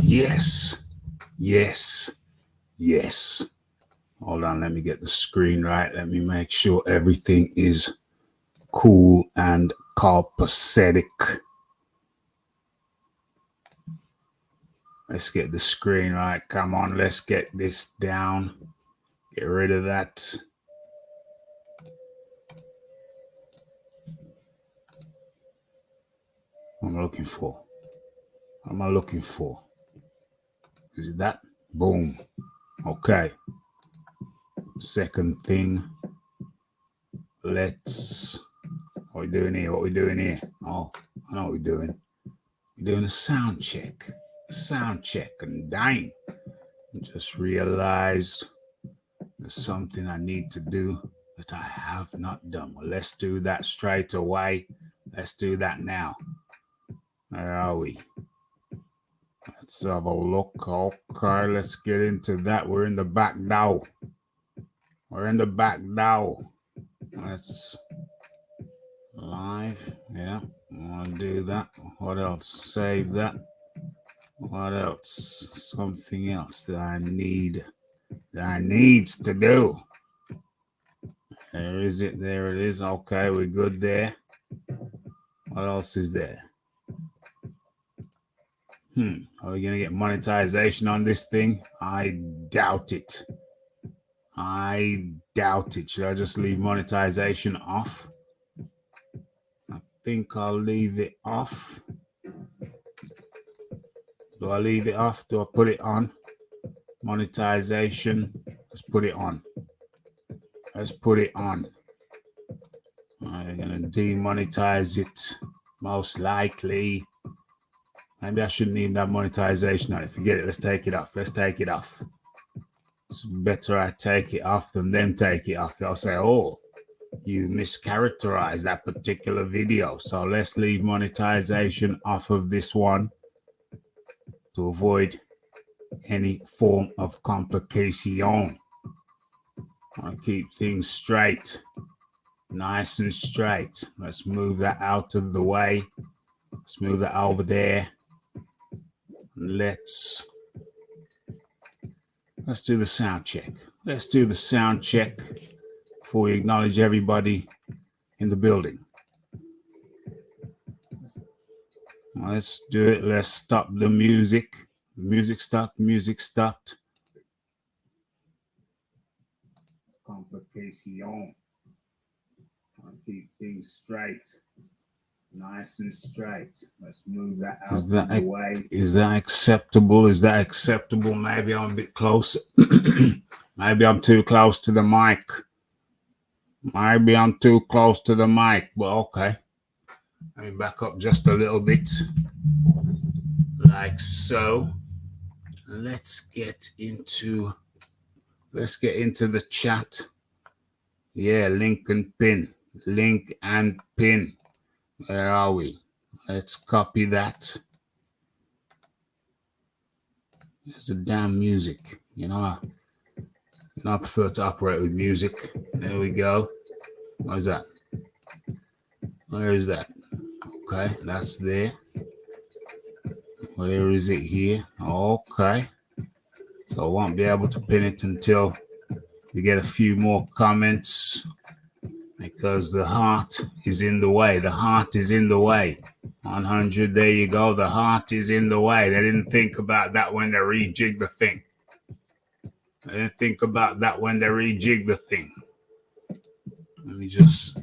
Yes. Yes. Yes. Hold on, let me get the screen right. Let me make sure everything is cool and copacetic. Let's get the screen right. Come on, let's get this down. Get rid of that. What am I looking for? What am I looking for? Is it that? Boom. Okay. Second thing. Let's... What are we doing here? What are we doing here? Oh, I know what we're doing. We're doing a sound check. Sound check. And dang. I just realized there's something I need to do that I have not done. Well, let's do that straight away. Let's do that now. Where are we? Let's have a look. Okay, let's get into that. We're in the back now. We're in the back now. Let's live. Yeah, I want to do that. What else? Save that. What else? Something else that I need. That I needs to do. There is it. There it is. Okay, we're good there. What else is there? Are we going to get monetization on this thing? I doubt it. I doubt it. Should I just leave monetization off? I think I'll leave it off. Do I leave it off? Do I put it on? Monetization. Let's put it on. Let's put it on. I'm going to demonetize it. Most likely. Maybe I shouldn't even have monetization on it. Forget it. Let's take it off. Let's take it off. It's better I take it off than them take it off. They'll say, oh, you mischaracterized that particular video. So let's leave monetization off of this one to avoid any form of complication. I'll keep things straight. Nice and straight. Let's move that out of the way. Let's move that over there. Let's do the sound check. Let's do the sound check before we acknowledge everybody in the building. Let's do it. Let's stop the music. The music stopped. Music stopped. Complication. I'll keep things straight. Nice and straight. Let's move that out of the way. Is that acceptable? Is that acceptable? Maybe I'm a bit close. Maybe I'm too close to the mic. Maybe I'm too close to the mic, but okay. Let me back up just a little bit. Like so. Let's get into the chat. Yeah, link and pin. Link and pin. Where are we? Let's copy that. There's the damn music. You know, I prefer to operate with music. There we go. What is that? Where is that? Okay, that's there. Where is it here? Okay. So I won't be able to pin it until we get a few more comments. Because the heart is in the way. The heart is in the way. 100, there you go. The heart is in the way. They didn't think about that when they rejigged the thing. They didn't think about that when they rejigged the thing. Let me just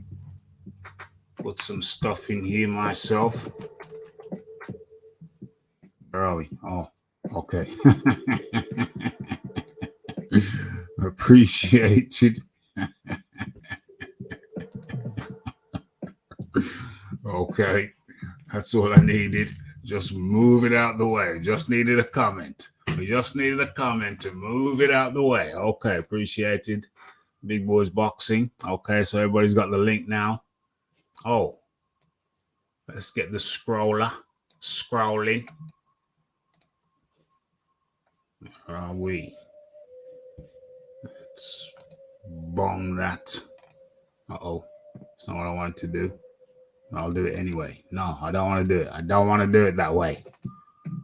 put some stuff in here myself. Where are we? Oh, okay. Appreciated. Okay, that's all I needed. Just move it out the way. Just needed a comment. We just needed a comment to move it out the way. Okay, appreciated. Big Boys Boxing. Okay, so everybody's got the link now. Oh, let's get the scrolling. Where are we? Let's bong that. Uh-oh, that's not what I want to do. I'll do it anyway. No, I don't want to do it. I don't want to do it that way.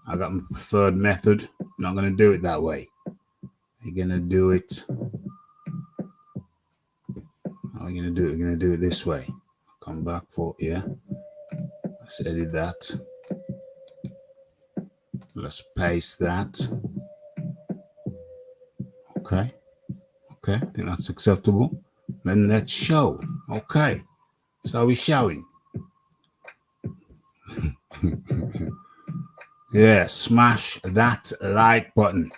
I got my preferred method. I'm not going to do it that way. You're going to do it. How are you going to do it? You're going to do it this way. Come back for, yeah. Let's edit that. Let's paste that. Okay. Okay. I think that's acceptable. Then let's show. Okay. So we're showing. Yeah. Smash that like button.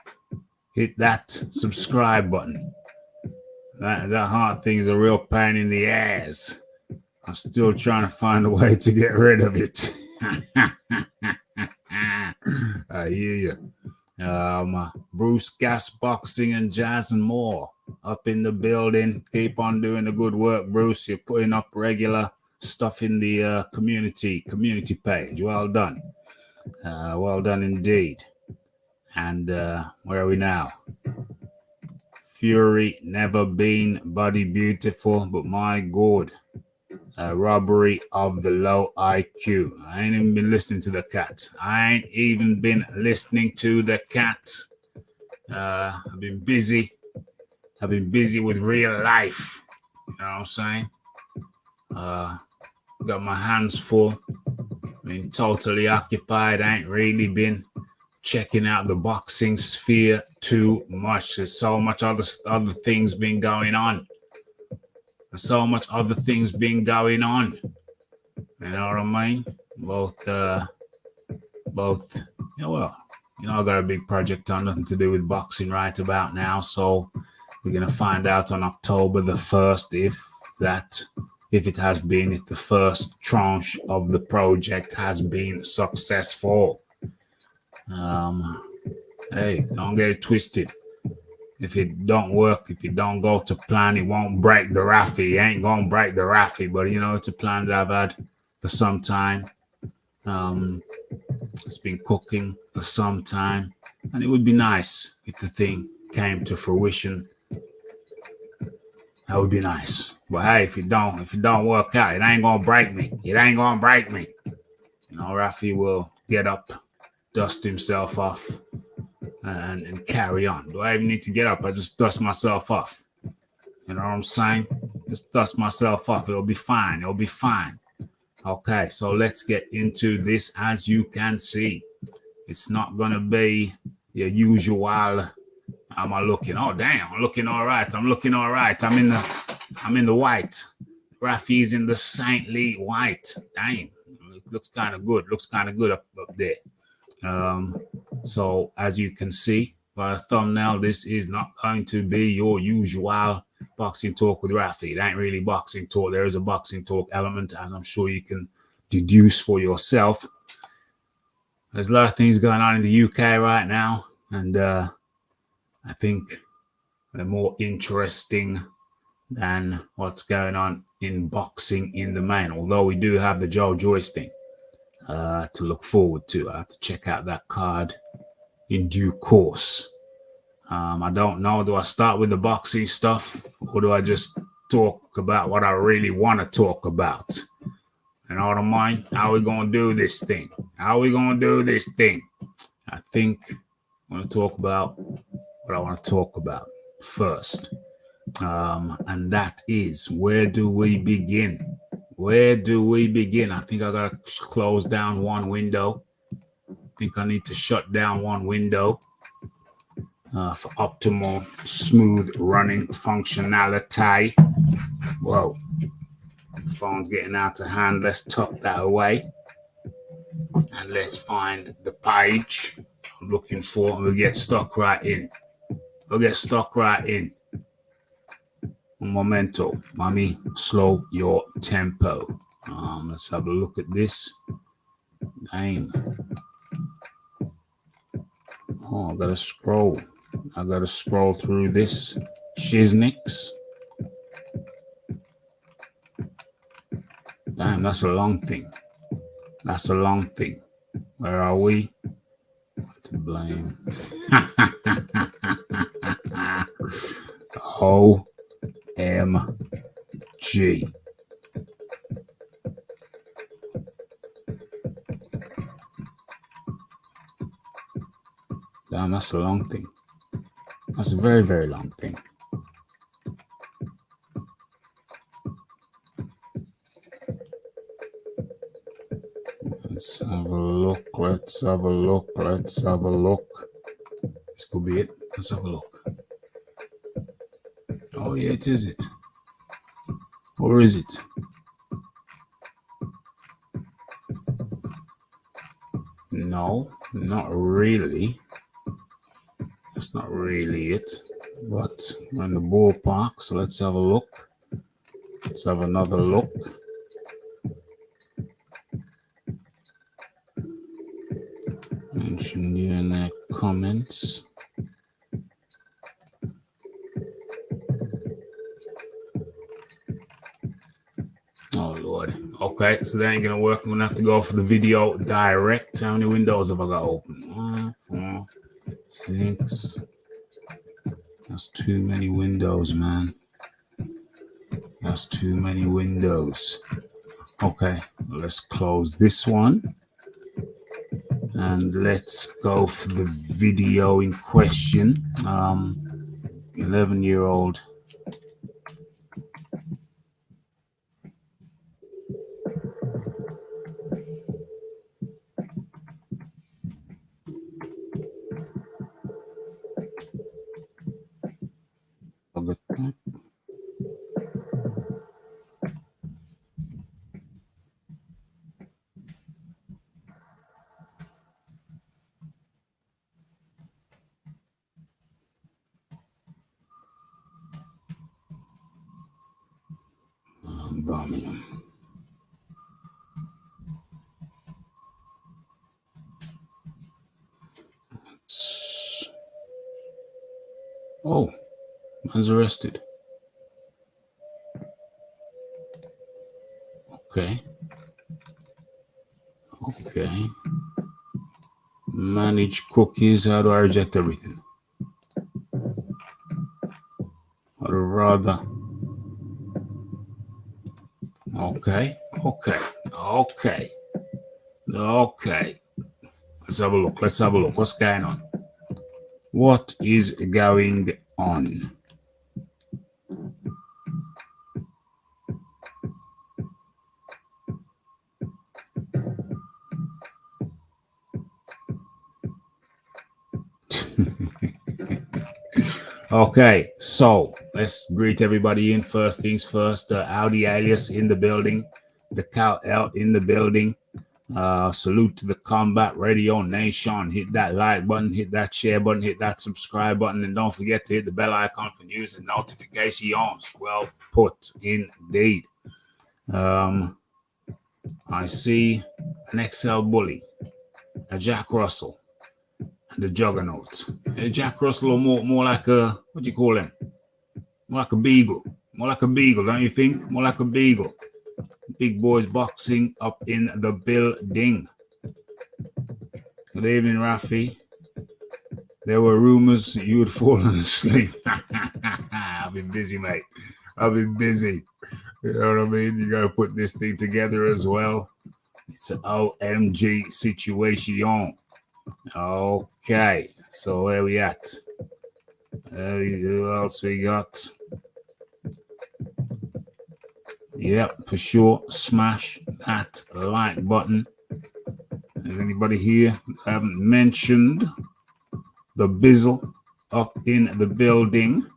Hit that subscribe button. That heart thing is a real pain in the ass. I'm still trying to find a way to get rid of it. I hear you. Bruce Gas Boxing and Jazz and more up in the building. Keep on doing the good work, Bruce. You're putting up regular stuff in the community page. Well done. Well done indeed. And where are we now? Fury, never been body beautiful, but my God. Robbery of the low IQ. I ain't even been listening to the cat. I've been busy. I've been busy with real life. You know what I'm saying? Got my hands full. Been totally occupied. I ain't really been checking out the boxing sphere too much. There's so much other things been going on. There's so much other things been going on. You know what I mean? Both, I got a big project on, nothing to do with boxing right about now. So we're going to find out on October the 1st if the first tranche of the project has been successful. Hey, don't get it twisted. If it don't work, if it don't go to plan, it won't break the Rafi. It ain't gonna break the Rafi, but it's a plan that I've had for some time. It's been cooking for some time, and it would be nice if the thing came to fruition. That would be nice. But hey, if it don't work out, it ain't gonna break me. It ain't gonna break me. Rafi will get up, dust himself off, and carry on. Do I even need to get up? I just dust myself off. You know what I'm saying? Just dust myself off. It'll be fine. It'll be fine. Okay, so let's get into this. As you can see, it's not gonna be your usual. Am I looking? Oh damn, I'm looking all right. I'm looking all right. I'm in the white. Rafi's in the saintly white. Damn, looks kind of good. Looks kind of good up there. So as you can see by the thumbnail, this is not going to be your usual boxing talk with Rafi. It ain't really boxing talk. There is a boxing talk element, as I'm sure you can deduce for yourself. There's a lot of things going on in the UK right now, and I think they're more interesting than what's going on in boxing in the main, although we do have the Joyce thing to look forward to. I have to check out that card in due course. I don't know. Do I start with the boxing stuff, or do I just talk about what I really want to talk about? You know what I mean? How are we going to do this thing? How are we going to do this thing? I think I want to talk about what I want to talk about first. And that is, where do we begin? Where do we begin? I think I got to close down one window. I think I need to shut down one window for optimal smooth running functionality. Whoa, the phone's getting out of hand. Let's tuck that away. And let's find the page I'm looking for, and we'll get stuck right in. Un momento, mommy, slow your tempo. Let's have a look at this. Damn. Oh, I gotta scroll through this shiznix. Damn, that's a long thing. Where are we? What to blame? OMG. Damn, that's a long thing. That's a very, very long thing. Let's have a look. Let's have a look. Let's have a look. This could be it. Let's have a look. Oh, yeah, it is it. Or is it? No, not really. That's not really it. But we're in the ballpark, so let's have a look. Let's have another look. Mention you in the comments. Oh Lord. Okay, so that ain't gonna work. I'm gonna have to go for the video direct. How many windows have I got open? 1, 4, 6. That's too many windows, man. That's too many windows. Okay, let's close this one. And let's go for the video in question. 11-year-old. Birmingham. Oh, man's arrested. Okay. Okay. Manage cookies. How do I reject everything? I'd rather. Okay. Okay. Okay. Okay. Let's have a look. Let's have a look. What's going on? What is going on? Okay, so let's greet everybody in. First things first, the Audi alias in the building, the Cal L in the building. Salute to the Combat Radio Nation. Hit that like button, hit that share button, hit that subscribe button, and don't forget to hit the bell icon for news and notifications. Well put, indeed. I see an XL Bully, a Jack Russell, and a Juggernaut. Jack Russell, more like a, what do you call him? More like a beagle. More like a beagle, don't you think? More like a beagle. Big boys boxing up in the building. Good evening, Rafi. There were rumors you had fallen asleep. I've been busy, mate. I've been busy. You know what I mean? You got to put this thing together as well. It's an OMG situation. Okay, so where we at? Who else we got? Yep, for sure. Smash that like button. Is anybody here I haven't mentioned? The Bizzle up in the building.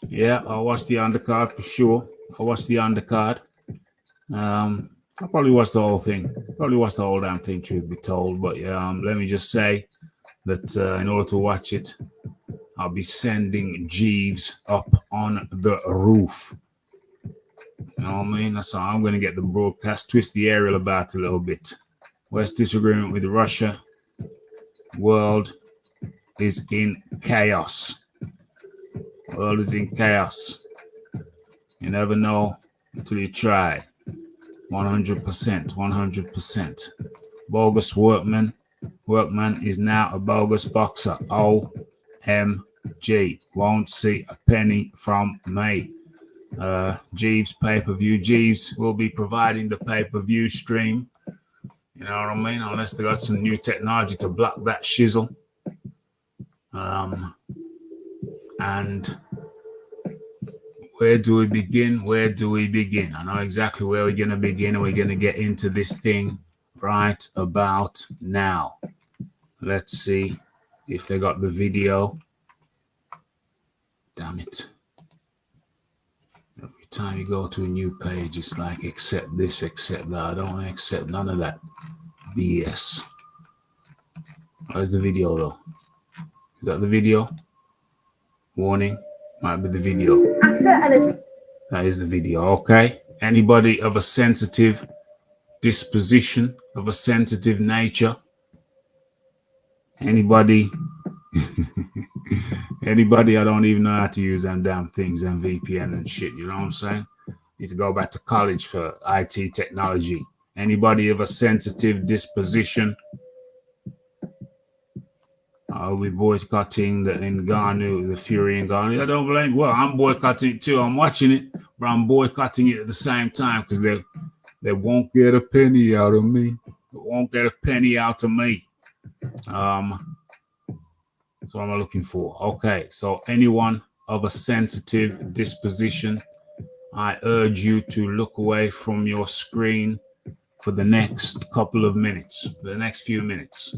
Yeah, I'll watch the undercard for sure. I'll watch the undercard. I'll probably watch the whole thing. Probably watch the whole damn thing, truth be told. But let me just say that in order to watch it, I'll be sending Jeeves up on the roof. You know what I mean? That's how I'm going to get the broadcast. Twist the aerial about a little bit. West disagreement with Russia. World is in chaos. World is in chaos. You never know until you try. 100%. 100%. Bogus workman. Workman is now a bogus boxer. OMG. Won't see a penny from me. Jeeves pay-per-view. Jeeves will be providing the pay-per-view stream. You know what I mean? Unless they got some new technology to block that shizzle. And where do we begin? Where do we begin? I know exactly where we're going to begin, and we're going to get into this thing right about now. Let's see if they got the video. Damn it. Every time you go to a new page, it's like, accept this, accept that. I don't want to accept none of that BS. Where's the video, though? Is that the video? Warning, might be the video. That is the video, okay? Anybody of a sensitive disposition, of a sensitive nature? Anybody? Anybody? I don't even know how to use them damn things and VPN and shit, you know what I'm saying? Need to go back to college for IT technology. Anybody of a sensitive disposition? We boycotting the Ngannou, the Fury Ngannou. I don't blame. Well, I'm boycotting it too. I'm watching it, but I'm boycotting it at the same time because they won't get a penny out of me. They won't get a penny out of me. So what am I looking for? Okay, so anyone of a sensitive disposition, I urge you to look away from your screen for the next couple of minutes, the next few minutes.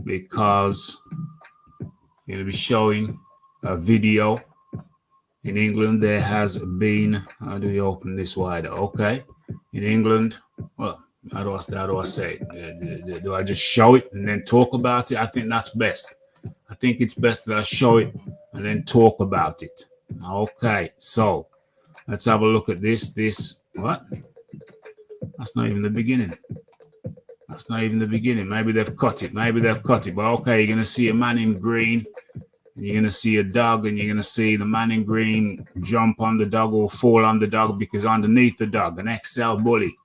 Because I'm going to be showing a video. In England, there has been, how do we open this wider? Okay. In England, well, how do I say it? Do I just show it and then talk about it? I think that's best. I think it's best that I show it and then talk about it. Okay, so let's have a look at this. What? That's not even the beginning. That's not even the beginning. Maybe they've cut it. But okay, you're going to see a man in green. And you're going to see a dog. And you're going to see the man in green jump on the dog or fall on the dog, because underneath the dog, an XL bully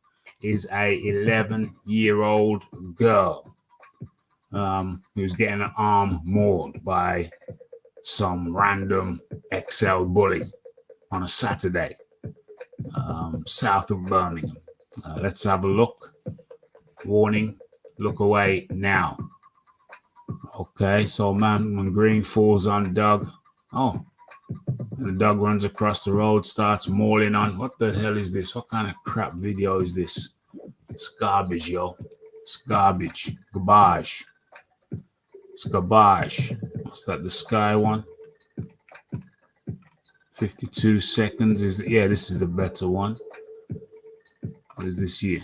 is a 11-year-old girl who's getting an arm mauled by some random XL bully on a Saturday south of Birmingham. Let's have a look. Warning, look away now. Okay, so man when green falls on dog. Oh, and the dog runs across the road, starts mauling on. What the hell is this? What kind of crap video is this? It's garbage, yo. It's garbage. Garbage. It's garbage. What's that, the Sky one? 52 seconds is, yeah, this is the better one. What is this here?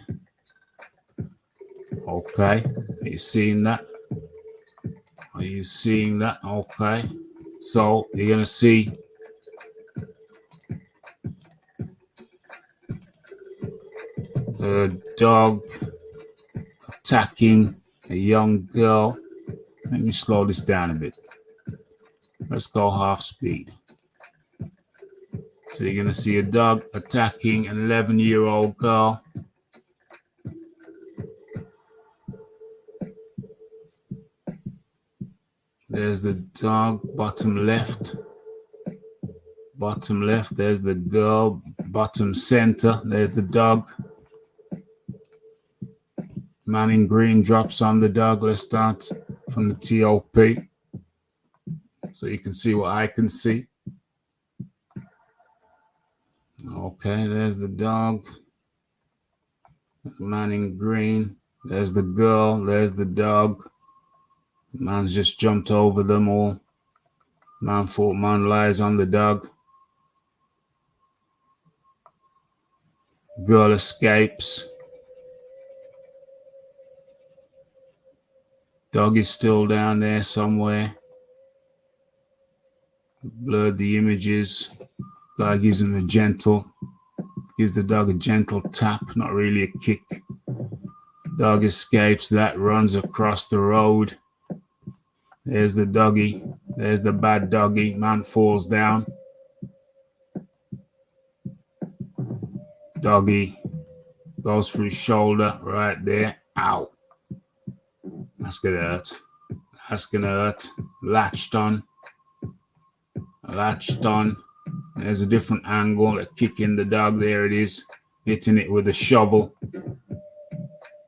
Okay, are you seeing that? Are you seeing that? Okay, so you're gonna see a dog attacking a young girl. Let me slow this down a bit. Let's go half speed. So you're gonna see a dog attacking an 11-year-old girl. There's the dog, bottom left. Bottom left, there's the girl. Bottom center, there's the dog. Man in green drops on the dog. Let's start from the TOP so you can see what I can see. Okay, there's the dog. Man in green. There's the girl. There's the dog. Man's just jumped over them all. Man lies on the dog. Girl escapes. Dog is still down there somewhere. Blurred the images. Guy gives the dog a gentle tap, not really a kick. Dog escapes. That runs across the road. There's the doggy. There's the bad doggy. Man falls down. Doggy goes through his shoulder right there. Ow. That's gonna hurt. That's gonna hurt. Latched on. There's a different angle. A kick in the dog. There it is. hitting it with a shovel.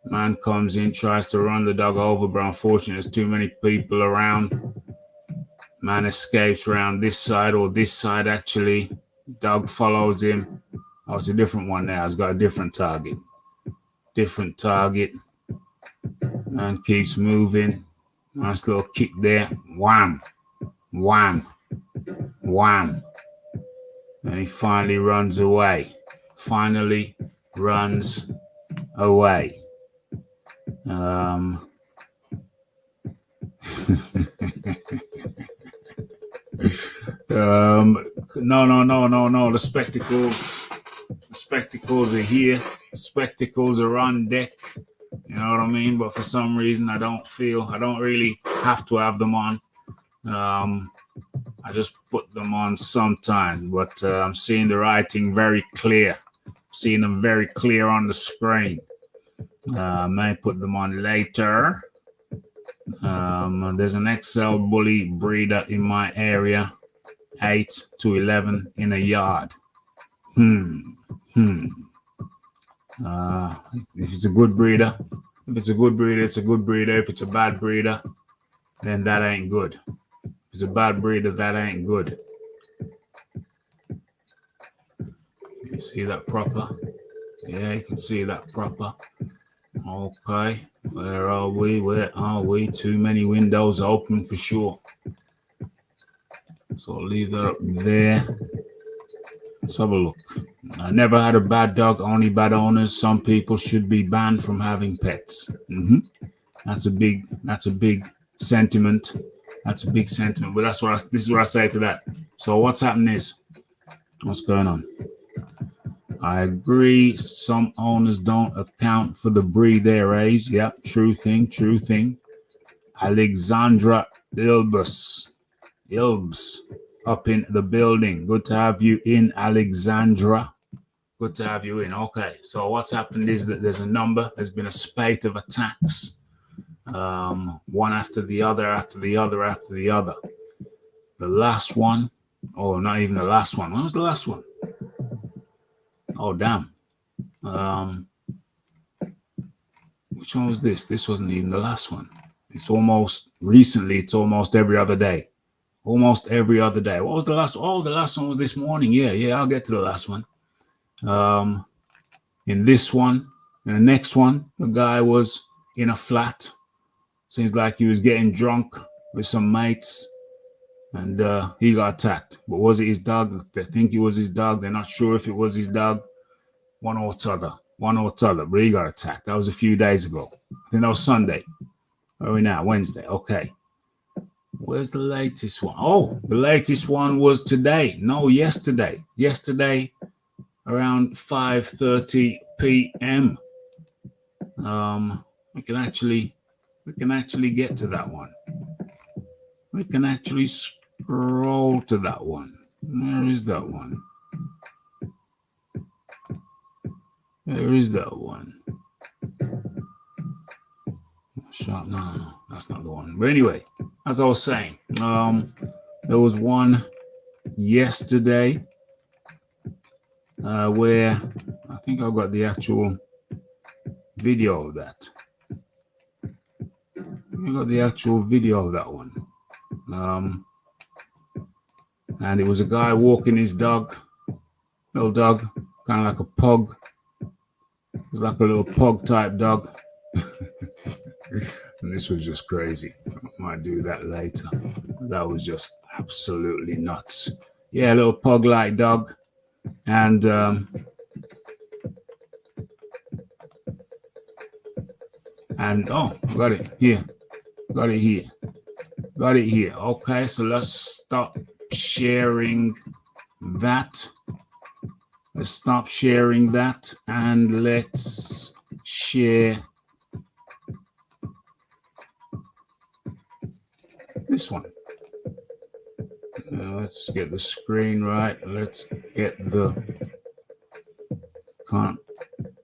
Man comes in, tries to run the dog over, but unfortunately there's too many people around. Man escapes around this side, or this side actually. Dog follows him. Oh, it's a different one now. It's got a different target. Different target. Man keeps moving. Nice little kick there. Wham. Wham. Wham. And he finally runs away. Finally runs away. No. The spectacles are here. The spectacles are on deck. You know what I mean? But for some reason, I don't really have to have them on. I just put them on sometimes, but I'm seeing the writing very clear. Seeing them very clear on the screen. May put them on later. There's an XL bully breeder in my area, 8 to 11 in a yard. If it's a good breeder, it's a good breeder. If it's a bad breeder, then that ain't good. If it's a bad breeder, that ain't good. You see that proper? Yeah, you can see that proper. Okay, where are we? Too many windows open for sure. So I'll leave that up there. Let's have a look. I never had a bad dog, only bad owners. Some people should be banned from having pets. That's a big sentiment. That's a big sentiment. But this is what I say to that. So what's happening is, what's going on? I agree. Some owners don't account for the breed they raise. Yep, true thing. Alexandra Ilbus up in the building. Good to have you in, Alexandra. Good to have you in. Okay, so what's happened is that there's been a spate of attacks, one after the other. The last one, not even the last one. When was the last one? Oh, damn. Which one was this? This wasn't even the last one. It's almost every other day. Almost every other day. What was the last? Oh, the last one was this morning. Yeah, I'll get to the last one. In this one, in the next one, the guy was in a flat. Seems like he was getting drunk with some mates, and he got attacked. But was it his dog? They think it was his dog. They're not sure if it was his dog. One or t'other. But he got attacked. That was a few days ago. I think that was Sunday. Where are we now? Wednesday. Okay. Where's the latest one? Oh, the latest one was today. No, yesterday. Yesterday, around 5:30 p.m. We can actually get to that one. We can actually scroll to that one. Where is that one? Where is that one? No, that's not the one. But anyway, as I was saying, there was one yesterday where I think I've got the actual video of that. I got the actual video of that one. And it was a guy walking his dog, little dog, kind of like a pug. It was like a little pug type dog. And this was just crazy. I might do that later. That was just absolutely nuts. Yeah, a little pug-like dog. And oh, got it here. Okay, so let's stop sharing that. Let's stop sharing that and let's share this one. Let's get the screen right. Let's get can't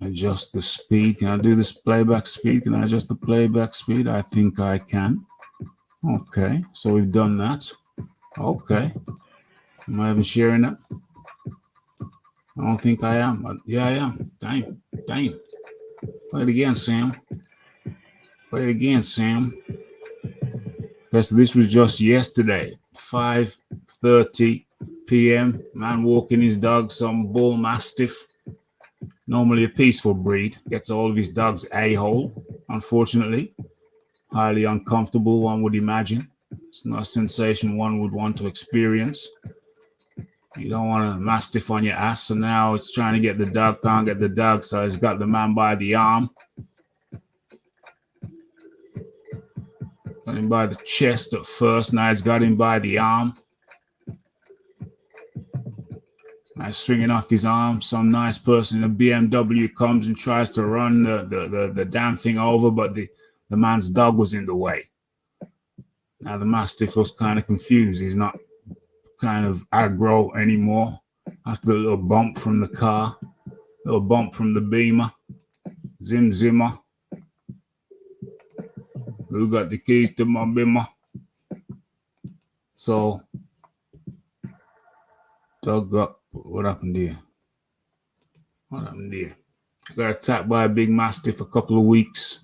adjust the speed. Can I do this playback speed? Can I adjust the playback speed? I think I can. Okay, so we've done that. Okay. Am I even sharing that? I don't think I am. But yeah, I am. Damn. Play it again, Sam. Play it again, Sam. Because this was just yesterday, 5:30 p.m. Man walking his dog, some bull mastiff, normally a peaceful breed, gets all of his dogs a-hole, unfortunately. Highly uncomfortable, one would imagine. It's not a sensation one would want to experience. You don't want a mastiff on your ass, so now it's trying to get the dog, can't get the dog, so it's got the man by the arm. Got him by the chest at first, now he's got him by the arm. Now swinging off his arm. Some nice person in a BMW comes and tries to run the damn thing over, but the man's dog was in the way. Now the mastiff was kind of confused. He's not kind of aggro anymore after the little bump from the car, little bump from the Beamer. Zim Zimmer. Who got the keys to my Beamer? So, dog got, what happened there? What happened there? I got attacked by a big mastiff a couple of weeks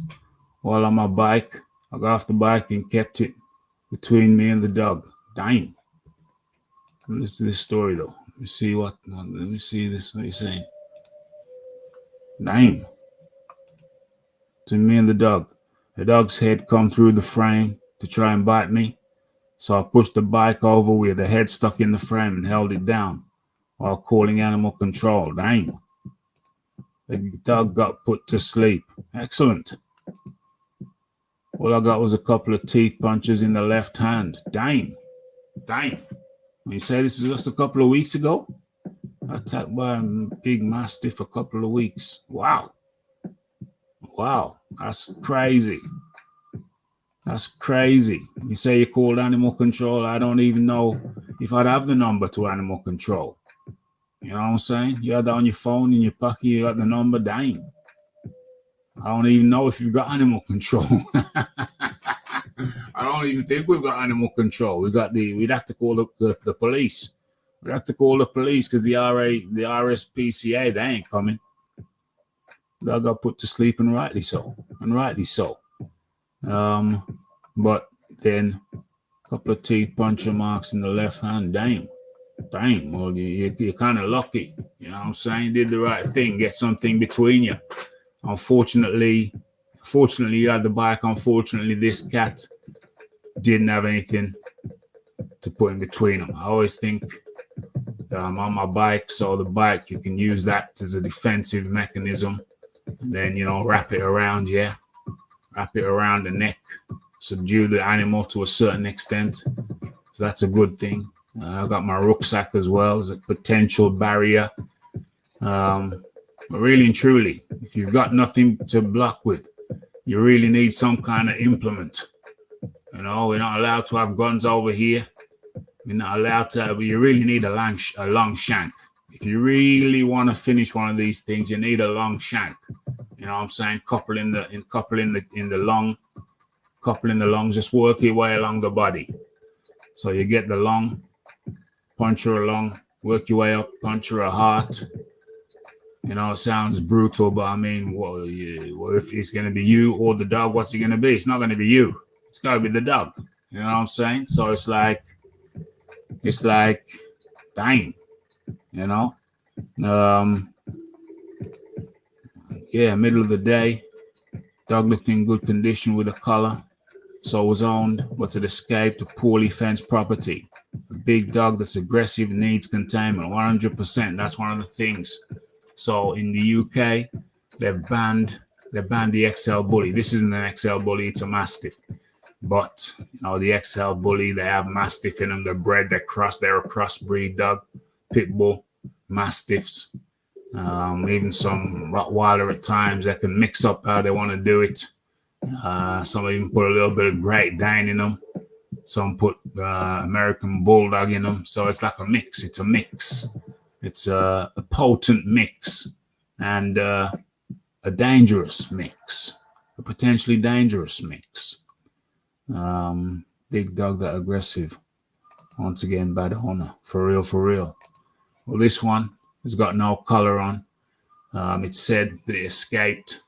while on my bike. I got off the bike and kept it between me and the dog. Damn. Listen to this story though. Let me see this, what he's saying. Damn. To me and the dog. The dog's head come through the frame to try and bite me. So I pushed the bike over with the head stuck in the frame and held it down while calling animal control. Damn. The dog got put to sleep. Excellent. All I got was a couple of teeth punches in the left hand. Damn. When you say this was just a couple of weeks ago? Attacked by a big mastiff a couple of weeks. Wow. That's crazy. You say you called animal control. I don't even know if I'd have the number to animal control. You know what I'm saying? You had that on your phone, in your pocket, you got the number. Dang. I don't even know if you've got animal control. I don't even think we've got animal control. We'd have to call the police. We'd have to call the police because the RSPCA, they ain't coming. I got put to sleep, and rightly so. But then a couple of teeth puncher marks in the left hand. Damn. Well, you're kind of lucky. You know what I'm saying? Did the right thing. Get something between you. Unfortunately, you had the bike. Unfortunately, this cat didn't have anything to put in between them. I always think I'm on my bike, so the bike, you can use that as a defensive mechanism. And then, wrap it around the neck, subdue the animal to a certain extent. So that's a good thing. I got my rucksack as well as a potential barrier. But really and truly, if you've got nothing to block with, you really need some kind of implement. We're not allowed to have guns over here. We're not allowed to have, you really need a long shank. If you really want to finish one of these things, you need a long shank. You know what I'm saying? Couple in the long, just work your way along the body. So you get the long, puncture along, work your way up, puncture a heart. It sounds brutal, but I mean, well, if it's going to be you or the dog, what's it going to be? It's not going to be you. It's got to be the dog. You know what I'm saying? So it's like, dang, middle of the day, dog looked in good condition with a collar. So was owned, but it escaped a poorly fenced property. A big dog that's aggressive needs containment, 100%. That's one of the things. So in the UK, they've banned the XL Bully. This isn't an XL Bully, it's a Mastiff. But, the XL Bully, they have Mastiff in them. They're bred, they're a crossbreed dog, Pit Bull, Mastiffs. Even some Rottweiler at times. They can mix up how they want to do it. Some even put a little bit of Great Dane in them. Some put American Bulldog in them. So it's like a mix. It's a mix. It's a potent mix and a dangerous mix, a potentially dangerous mix. Big dog that aggressive. Once again, bad owner. For real. Well, this one, It's got no collar on. It said that it escaped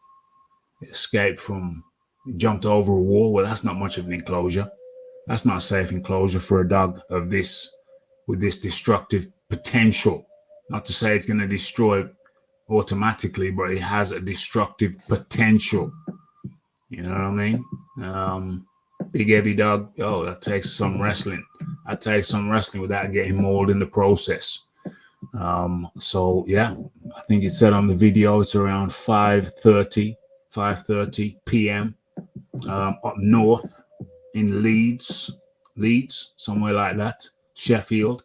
from, it jumped over a wall. Well, that's not much of an enclosure. That's not a safe enclosure for a dog of this, with this destructive potential. Not to say it's going to destroy automatically, but it has a destructive potential. You know what I mean? Big heavy dog. Oh, that takes some wrestling. That takes some wrestling without getting mauled in the process. So yeah, I think it said on the video it's around 5:30 p.m. Up north in Leeds, somewhere like that, Sheffield,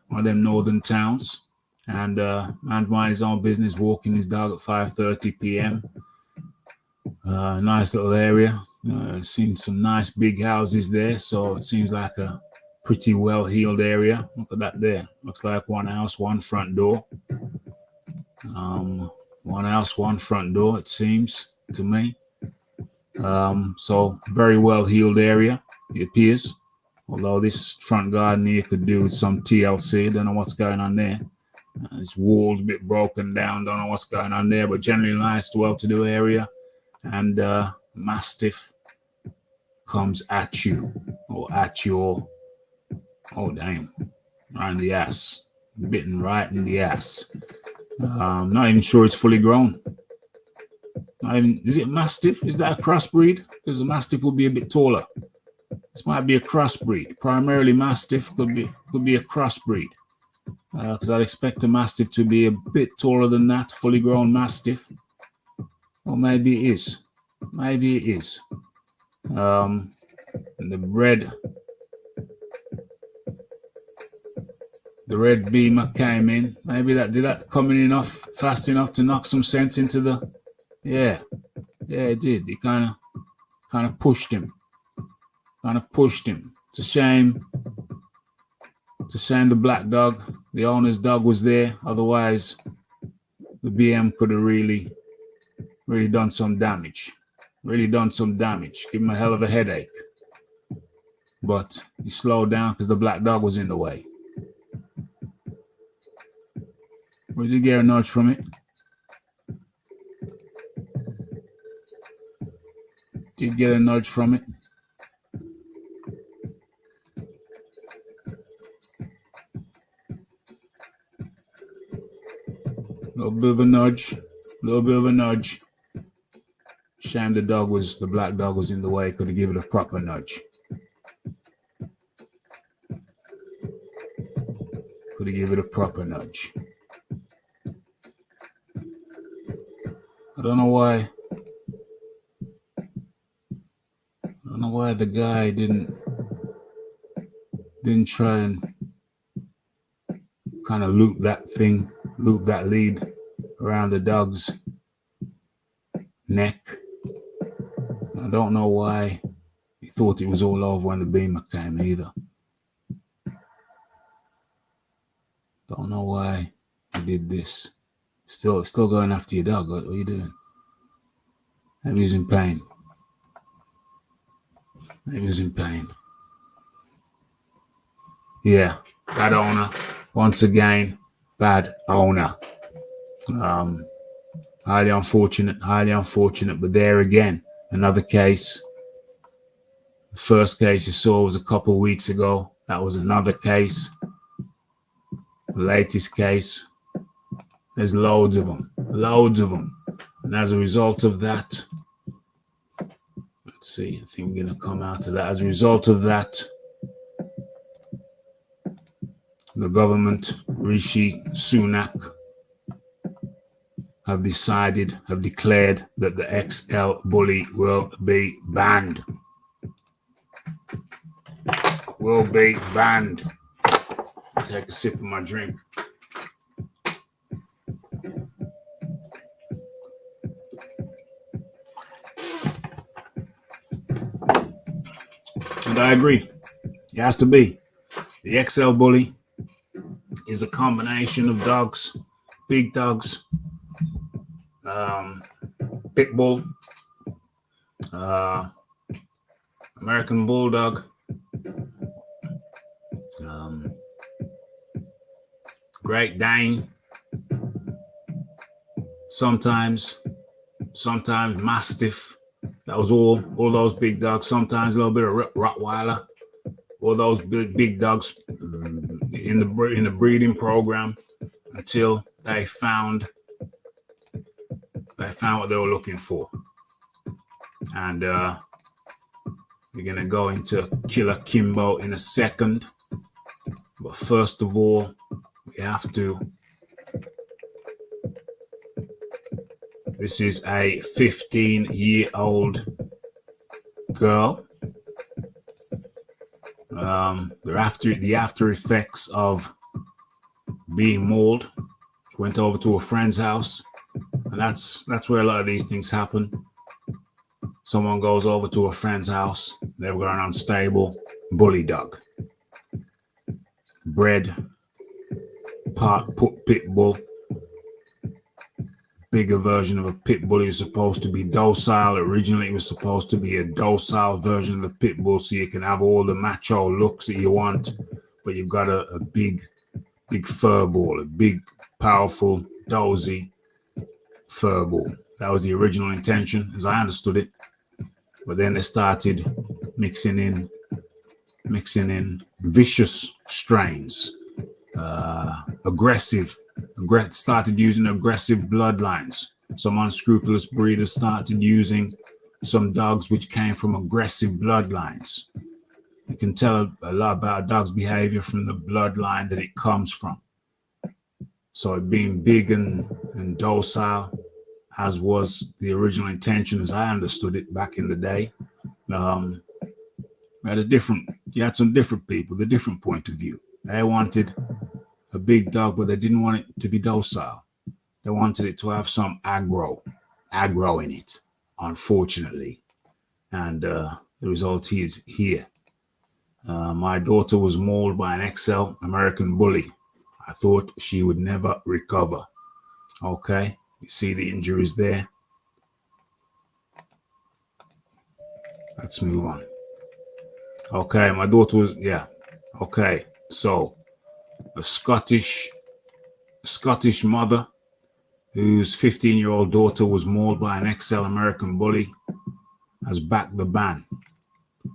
one of them northern towns. And man's mind his own business, walking his dog at 5:30 p.m. Nice little area. Seen some nice big houses there, so it seems like a pretty well-heeled area. Look at that there. Looks like one house, one front door. One house, one front door, it seems to me. So very well-heeled area, it appears. Although this front garden here could do with some TLC. Don't know what's going on there. This wall's a bit broken down. Don't know what's going on there, but generally nice, well-to-do area. And Mastiff comes at you, or at your, oh damn, right in the ass, bitten right in the ass. Not even sure it's fully grown. Not even, is it Mastiff? Is that a crossbreed? Because a Mastiff would be a bit taller. This might be a crossbreed. Primarily Mastiff, could be a crossbreed. Because I'd expect a Mastiff to be a bit taller than that, fully grown Mastiff. Or maybe it is. Maybe it is. And the red beamer came in. Maybe did that come in fast enough to knock some sense into the. Yeah, it did. It kind of pushed him. It's a shame. The black dog, the owner's dog, was there. Otherwise, the BM could have really done some damage. Give him a hell of a headache. But he slowed down because the black dog was in the way. Or did you get a nudge from it? Did get a nudge from it? Little bit of a nudge. Shame the black dog was in the way. Could have given it a proper nudge. I don't know why the guy didn't try and kind of loop that lead around the dog's neck. I don't know why he thought it was all over when the beamer came either. Don't know why he did this. Still going after your dog. What are you doing? Maybe he was in pain. Yeah, bad owner. Once again, bad owner. Highly unfortunate. But there again, another case. The first case you saw was a couple of weeks ago. That was another case. The latest case. There's loads of them. And as a result of that, let's see, I think we're going to come out of that. As a result of that, the government, Rishi Sunak, have declared that the XL bully will be banned. Take a sip of my drink. And I agree. It has to be. The XL bully is a combination of dogs, big dogs, pit bull, American bulldog, Great Dane, Sometimes Mastiff. That was all those big dogs. Sometimes a little bit of Rottweiler. All those big dogs in the breeding program until they found what they were looking for. And we're gonna go into Killer Kimbo in a second. But first of all, we have to. This is a 15-year-old girl. They're after the after effects of being mauled. She went over to a friend's house, and that's where a lot of these things happen. Someone goes over to a friend's house. They've got an unstable bully dog, bred part pit bull. Bigger version of a pit bull. It was supposed to be docile. Originally, it was supposed to be a docile version of the pit bull, so you can have all the macho looks that you want, but you've got a big fur ball, a big, powerful, dozy fur ball. That was the original intention, as I understood it. But then they started mixing in vicious strains, started using aggressive bloodlines. Some unscrupulous breeders started using some dogs which came from aggressive bloodlines. You can tell a lot about a dog's behavior from the bloodline that it comes from. So it being big and docile, as was the original intention, as I understood it back in the day. You had some different people, the different point of view. They wanted a big dog, but they didn't want it to be docile. They wanted it to have some aggro in it, unfortunately. And the result is here. My daughter was mauled by an XL American bully. I thought she would never recover. Okay, you see the injuries there. Let's move on. Okay, my daughter was, okay, so a Scottish mother whose 15-year-old daughter was mauled by an XL American bully has backed the ban.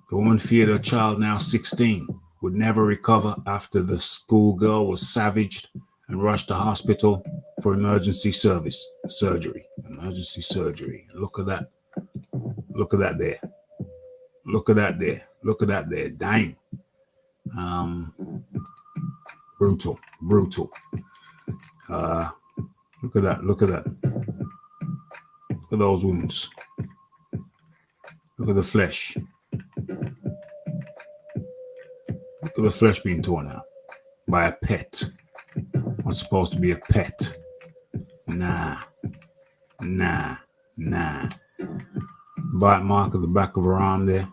The woman feared her child, now 16, would never recover after the schoolgirl was savaged and rushed to hospital for emergency surgery. Emergency surgery. Look at that. Look at that there. Look at that there. Look at that there. Dang. Brutal. Look at that. Look at that. Look at those wounds. Look at the flesh. Look at the flesh being torn out by a pet. What's supposed to be a pet? Nah. Bite mark at the back of her arm there.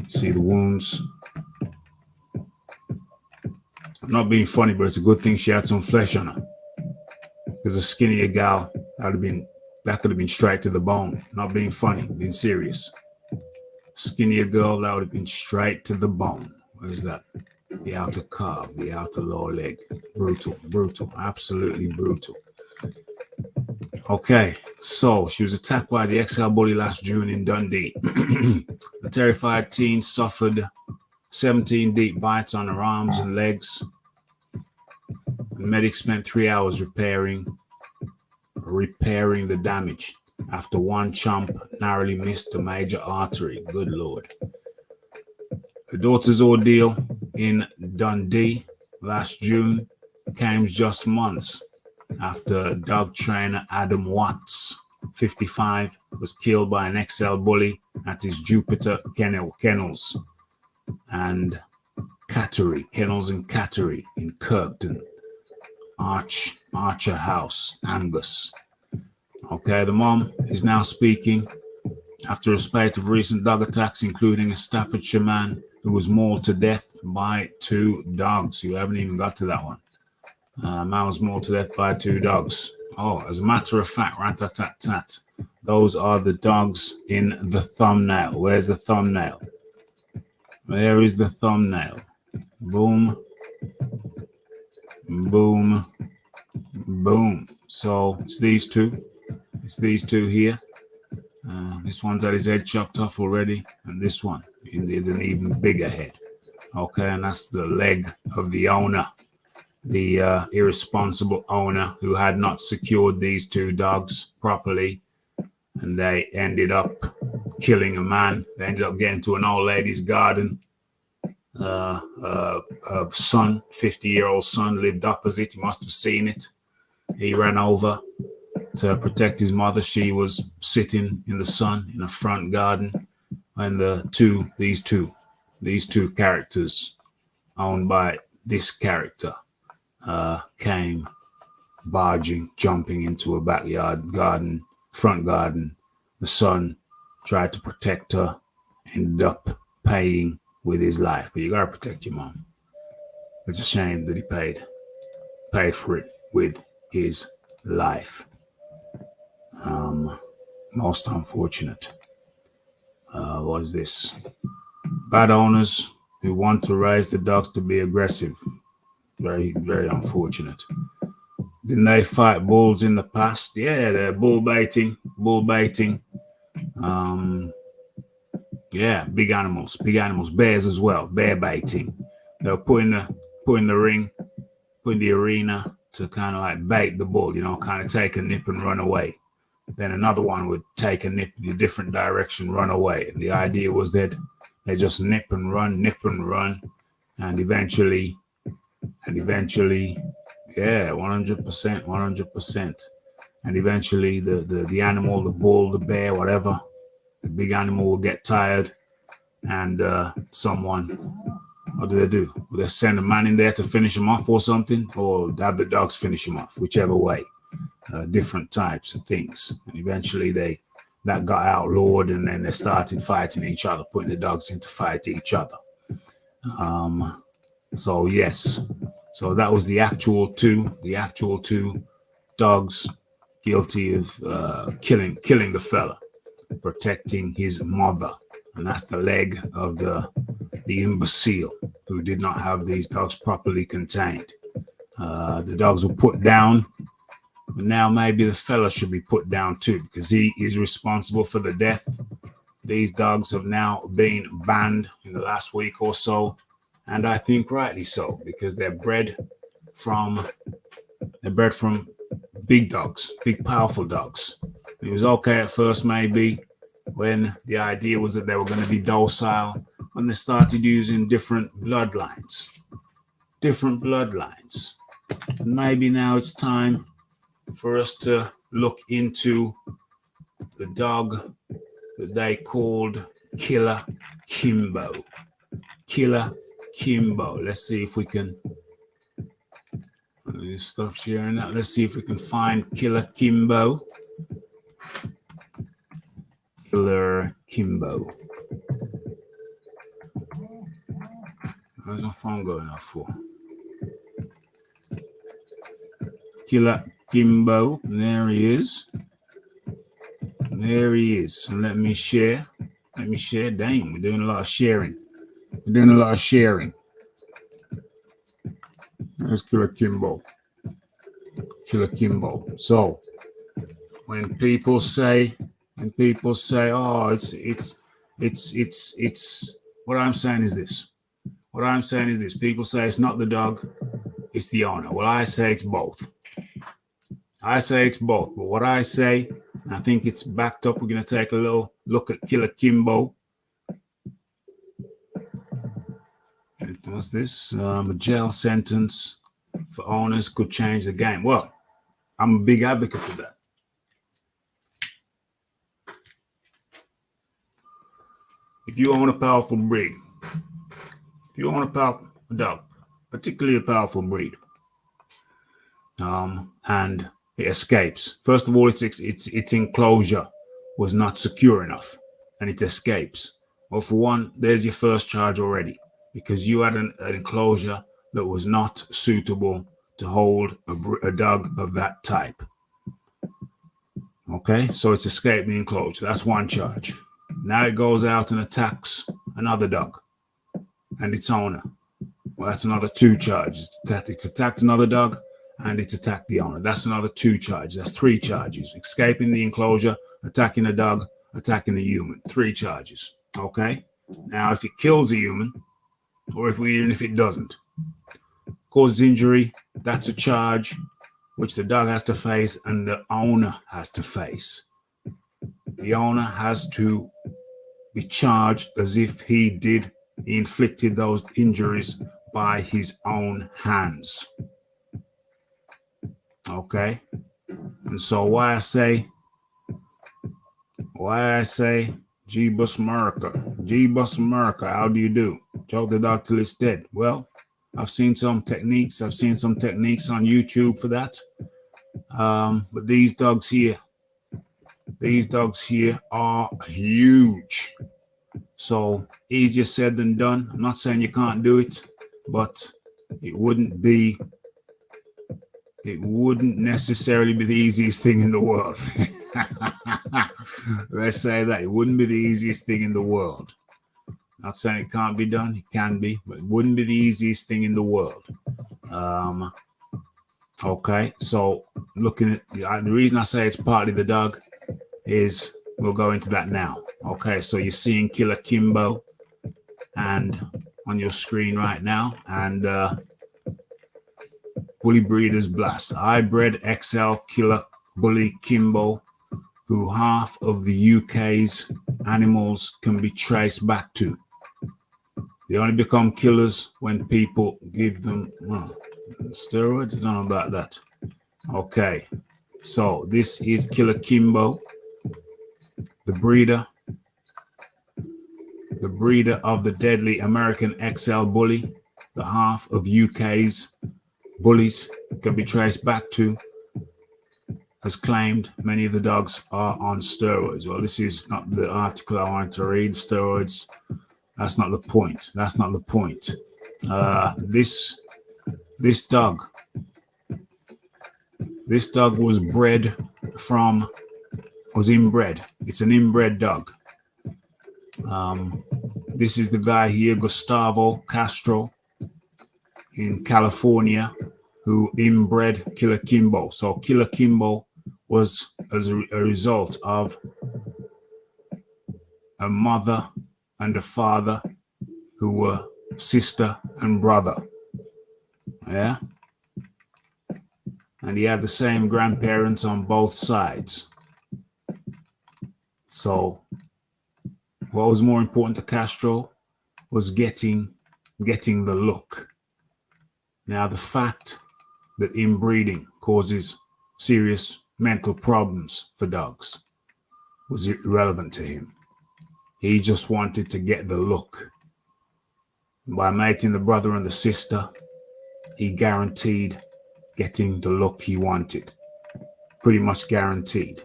See the wounds. I'm not being funny, but it's a good thing she had some flesh on her. Because a skinnier gal, that could have been straight to the bone. Not being funny, being serious. Skinnier girl, that would have been straight to the bone. Where's that? The outer calf, the outer lower leg. Brutal, absolutely brutal. Okay, so she was attacked by the XL bully last June in Dundee. The terrified teen suffered 17 deep bites on her arms and legs. The medics spent 3 hours repairing the damage after one chomp narrowly missed a major artery. Good Lord. The daughter's ordeal in Dundee last June came just months after dog trainer Adam Watts, 55, was killed by an XL bully at his Jupiter Kennels and Cattery in Kirkton, Archer House, Angus. Okay, the mom is now speaking after a spate of recent dog attacks, including a Staffordshire man who was mauled to death by 2 dogs. You haven't even got to that one. Man was mauled to death by 2 dogs. Oh, as a matter of fact, rat-tat-tat-tat. Those are the dogs in the thumbnail. Where's the thumbnail? Where is the thumbnail? Boom. Boom. Boom. So it's these two. It's these two here. This one's had his head chopped off already, and this one in an even bigger head. Okay, and that's the leg of the owner, the irresponsible owner who had not secured these two dogs properly, and they ended up killing a man. They ended up getting to an old lady's garden. A son, 50-year-old son, lived opposite. He must have seen it. He ran over to protect his mother. She was sitting in the sun in a front garden, and these two characters owned by this character came barging, jumping into a backyard garden, front garden. The son tried to protect her, ended up paying with his life. But you gotta protect your mom. It's a shame that he paid for it with his life. Most unfortunate. What is this? Bad owners who want to raise the dogs to be aggressive. Very, very unfortunate. Didn't they fight bulls in the past? Yeah, they're bull baiting. Yeah, big animals, bears as well, bear baiting. They'll put in the ring, put in the arena to kind of like bait the bull, kind of take a nip and run away. Then another one would take a nip in a different direction, run away. And the idea was that they just nip and run, and eventually, yeah, 100%. And eventually the animal, the bull, the bear, whatever, the big animal will get tired, and what do? Will they send a man in there to finish him off or something, or have the dogs finish him off, whichever way. Different types of things. And eventually that got outlawed, and then they started fighting each other, putting the dogs in to fight each other. So yes. So that was the actual two dogs guilty of killing the fella, protecting his mother. And that's the leg of the imbecile who did not have these dogs properly contained. The dogs were put down, but now maybe the fella should be put down too, because he is responsible for the death. These dogs have now been banned in the last week or so, and I think rightly so, because they're bred from big dogs, big powerful dogs. It was okay at first, maybe, when the idea was that they were going to be docile, when they started using different bloodlines. And maybe now it's time for us to look into the dog that they called Killer Kimbo. Let's see if we can stop sharing that. Let's see if we can find Killer Kimbo. Where's my phone going off for? Killer Kimbo. There he is. And let me share. Damn, we're doing a lot of sharing. There's Killer Kimbo. So when people say, oh, it's what I'm saying is this. People say it's not the dog, it's the owner. Well, I say it's both. But what I say, I think it's backed up. We're going to take a little look at Killer Kimbo. What's this? A jail sentence for owners could change the game. Well, I'm a big advocate of that. If you own a powerful breed, if you own a powerful dog, particularly a powerful breed, and it escapes. First of all, its enclosure was not secure enough, and it escapes. Well, for one, there's your first charge already, because you had an enclosure that was not suitable to hold a dog of that type. Okay, so it's escaped the enclosure. That's one charge. Now it goes out and attacks another dog and its owner. Well, that's another 2 charges. It's attacked another dog and it's attacked the owner. That's another 2 charges. That's 3 charges. Escaping the enclosure, attacking a dog, attacking a human. 3 charges. Okay. Now, if it kills a human, or even if it doesn't, causes injury, that's a charge which the dog has to face and the owner has to face. The owner has to be charged as if he inflicted those injuries by his own hands. Okay? And so why I say, G-Bus America, how do you do? Choke the dog till it's dead. Well, I've seen some techniques on YouTube for that. But these dogs here are huge. So easier said than done. I'm not saying you can't do it, but it wouldn't necessarily be the easiest thing in the world. Let's say that it wouldn't be the easiest thing in the world. Not saying it can't be done, it can be, but it wouldn't be the easiest thing in the world. Okay, so looking at the reason I say it's partly the dog is we'll go into that now. Okay, so you're seeing Killer Kimbo and on your screen right now, and Bully Breeders Blast, hybrid XL Killer Bully Kimbo, who half of the UK's animals can be traced back to. They only become killers when people give them steroids. I don't know about that. Okay, so this is Killer Kimbo, the breeder of the deadly American XL Bully, the half of UK's bullies can be traced back to, has claimed many of the dogs are on steroids. Well, this is not the article I want to read. Steroids, that's not the point. That's not the point. This dog was inbred. It's an inbred dog. This is the guy here, Gustavo Castro, in California, who inbred Killer Kimbo. So Killer Kimbo was as a result of a mother and a father who were sister and brother. Yeah. And he had the same grandparents on both sides. So what was more important to Castro was getting the look. Now, the fact that inbreeding causes serious mental problems for dogs was irrelevant to him. He just wanted to get the look. By mating the brother and the sister, he guaranteed getting the look he wanted. Pretty much guaranteed.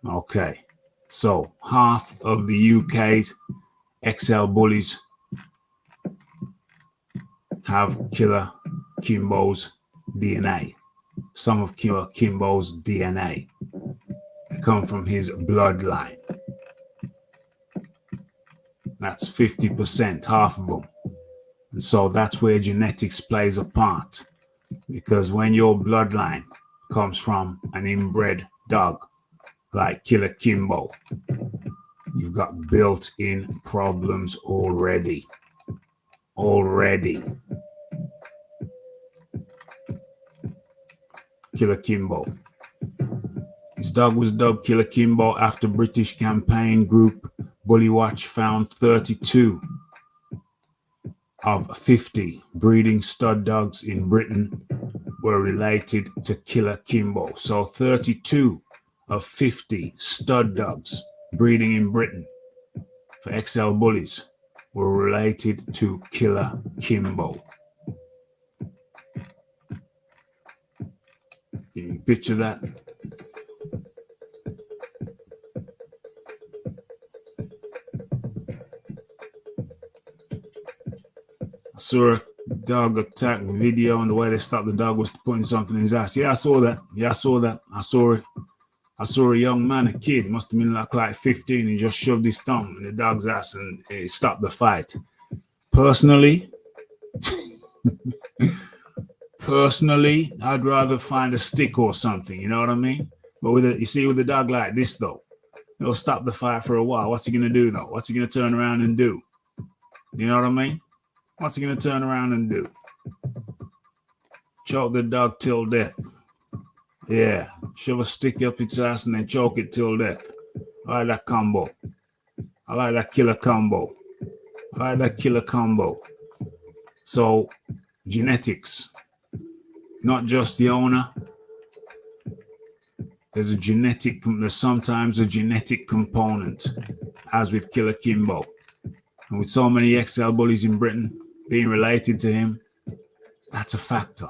Okay, so half of the UK's XL bullies have Killer Kimbo's DNA. Some of Killer Kimbo's DNA come from his bloodline. That's 50%, half of them. And so that's where genetics plays a part. Because when your bloodline comes from an inbred dog like Killer Kimbo, you've got built-in problems already. Killer Kimbo. His dog was dubbed Killer Kimbo after British campaign group Bully Watch found 32 of 50 breeding stud dogs in Britain were related to Killer Kimbo. So 32 of 50 stud dogs breeding in Britain for XL bullies were related to Killer Kimbo. Can you picture that? I saw a dog attack video, and the way they stopped the dog was putting something in his ass. Yeah, I saw that. I saw it. I saw a young man, a kid, must have been like 15, he just shoved his thumb in the dog's ass and it stopped the fight. Personally, Personally, I'd rather find a stick or something, you know what I mean? But with a dog like this though, it'll stop the fight for a while. What's he gonna do though? What's he gonna turn around and do? You know what I mean? What's he gonna turn around and do? Choke the dog till death. Yeah, shove a stick up its ass and then choke it till death. I like that combo. I like that killer combo. I like that killer combo. So, genetics, not just the owner. There's sometimes a genetic component, as with Killer Kimbo. And with so many XL bullies in Britain being related to him, that's a factor.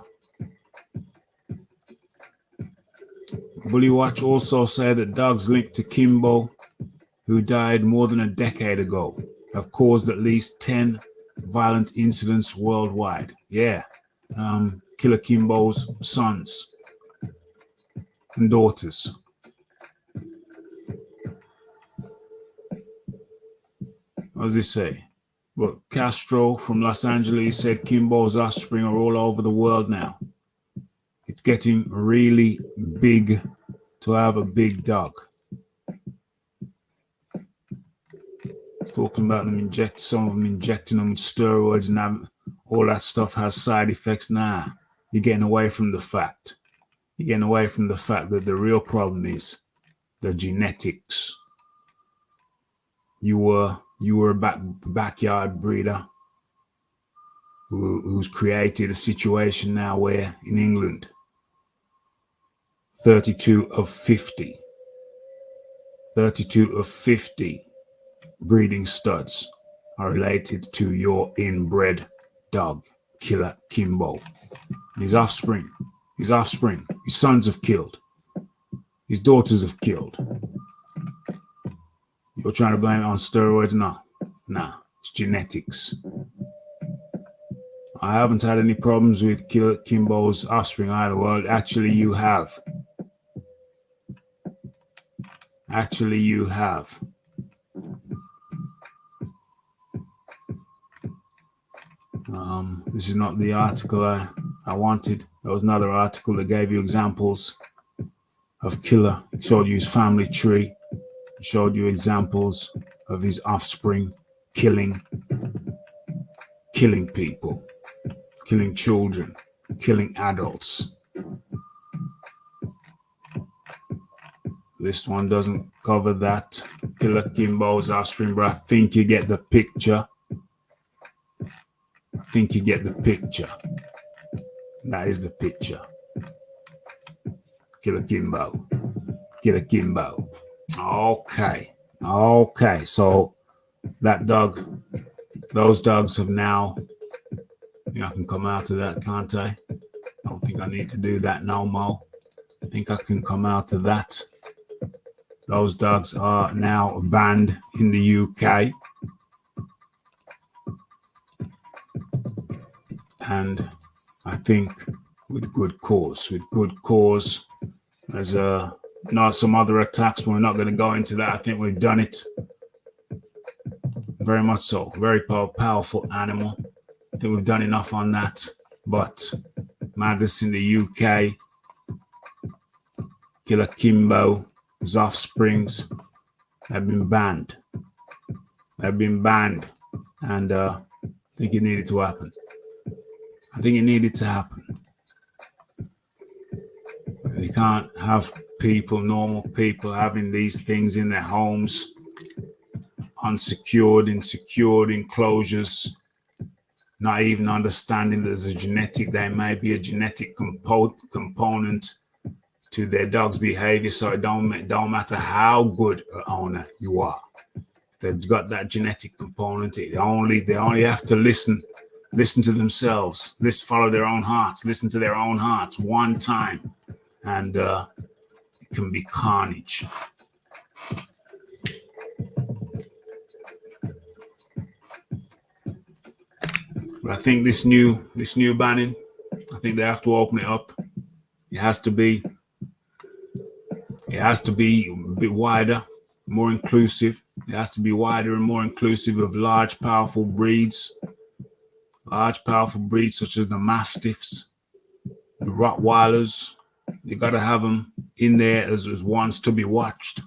Bully Watch also said that dogs linked to Kimbo, who died more than a decade ago, have caused at least 10 violent incidents worldwide. Yeah, Killer Kimbo's sons and daughters. What does he say? But Castro from Los Angeles said Kimbo's offspring are all over the world now. It's getting really big to have a big dog. He's talking about some of them injecting them with steroids and all that stuff has side effects. Nah, you're getting away from the fact. You're getting away from the fact that the real problem is the genetics. You were a backyard breeder who's created a situation now where in England, 32 of 50 breeding studs are related to your inbred dog, Killer Kimbo. And his offspring, his sons have killed, his daughters have killed. You're trying to blame it on steroids? Nah, it's genetics. I haven't had any problems with Killer Kimbo's offspring either. Well, actually you have. This is not the article I wanted. There was another article that gave you examples of Killer. It showed you his family tree. It showed you examples of his offspring killing people, killing children, killing adults. This one doesn't cover that. Killer Kimbo's offspring, but I think you get the picture. That is the picture. Killer Kimbo. Okay. So that dog, those dogs have now, I can come out of that, can't I? I don't think I need to do that no more. I think I can come out of that. Those dogs are now banned in the UK. And I think with good cause. There's not some other attacks, but we're not going to go into that. I think we've done it. Very much so. Very powerful animal. I think we've done enough on that. But madness in the UK, Killer Kimbo, his offsprings have been banned. And I think it needed to happen. You can't have normal people having these things in their homes, unsecured, in secured enclosures, not even understanding there may be a genetic component to their dog's behavior. So it don't matter how good an owner you are. They've got that genetic component. They only have to listen to themselves, follow their own hearts, listen to their own hearts one time, and it can be carnage. But I think this new banning, I think they have to open it up. It has to be a bit wider, more inclusive. It has to be wider and more inclusive of large, powerful breeds large, powerful breeds such as the Mastiffs, the Rottweilers. You got to have them in there as ones to be watched.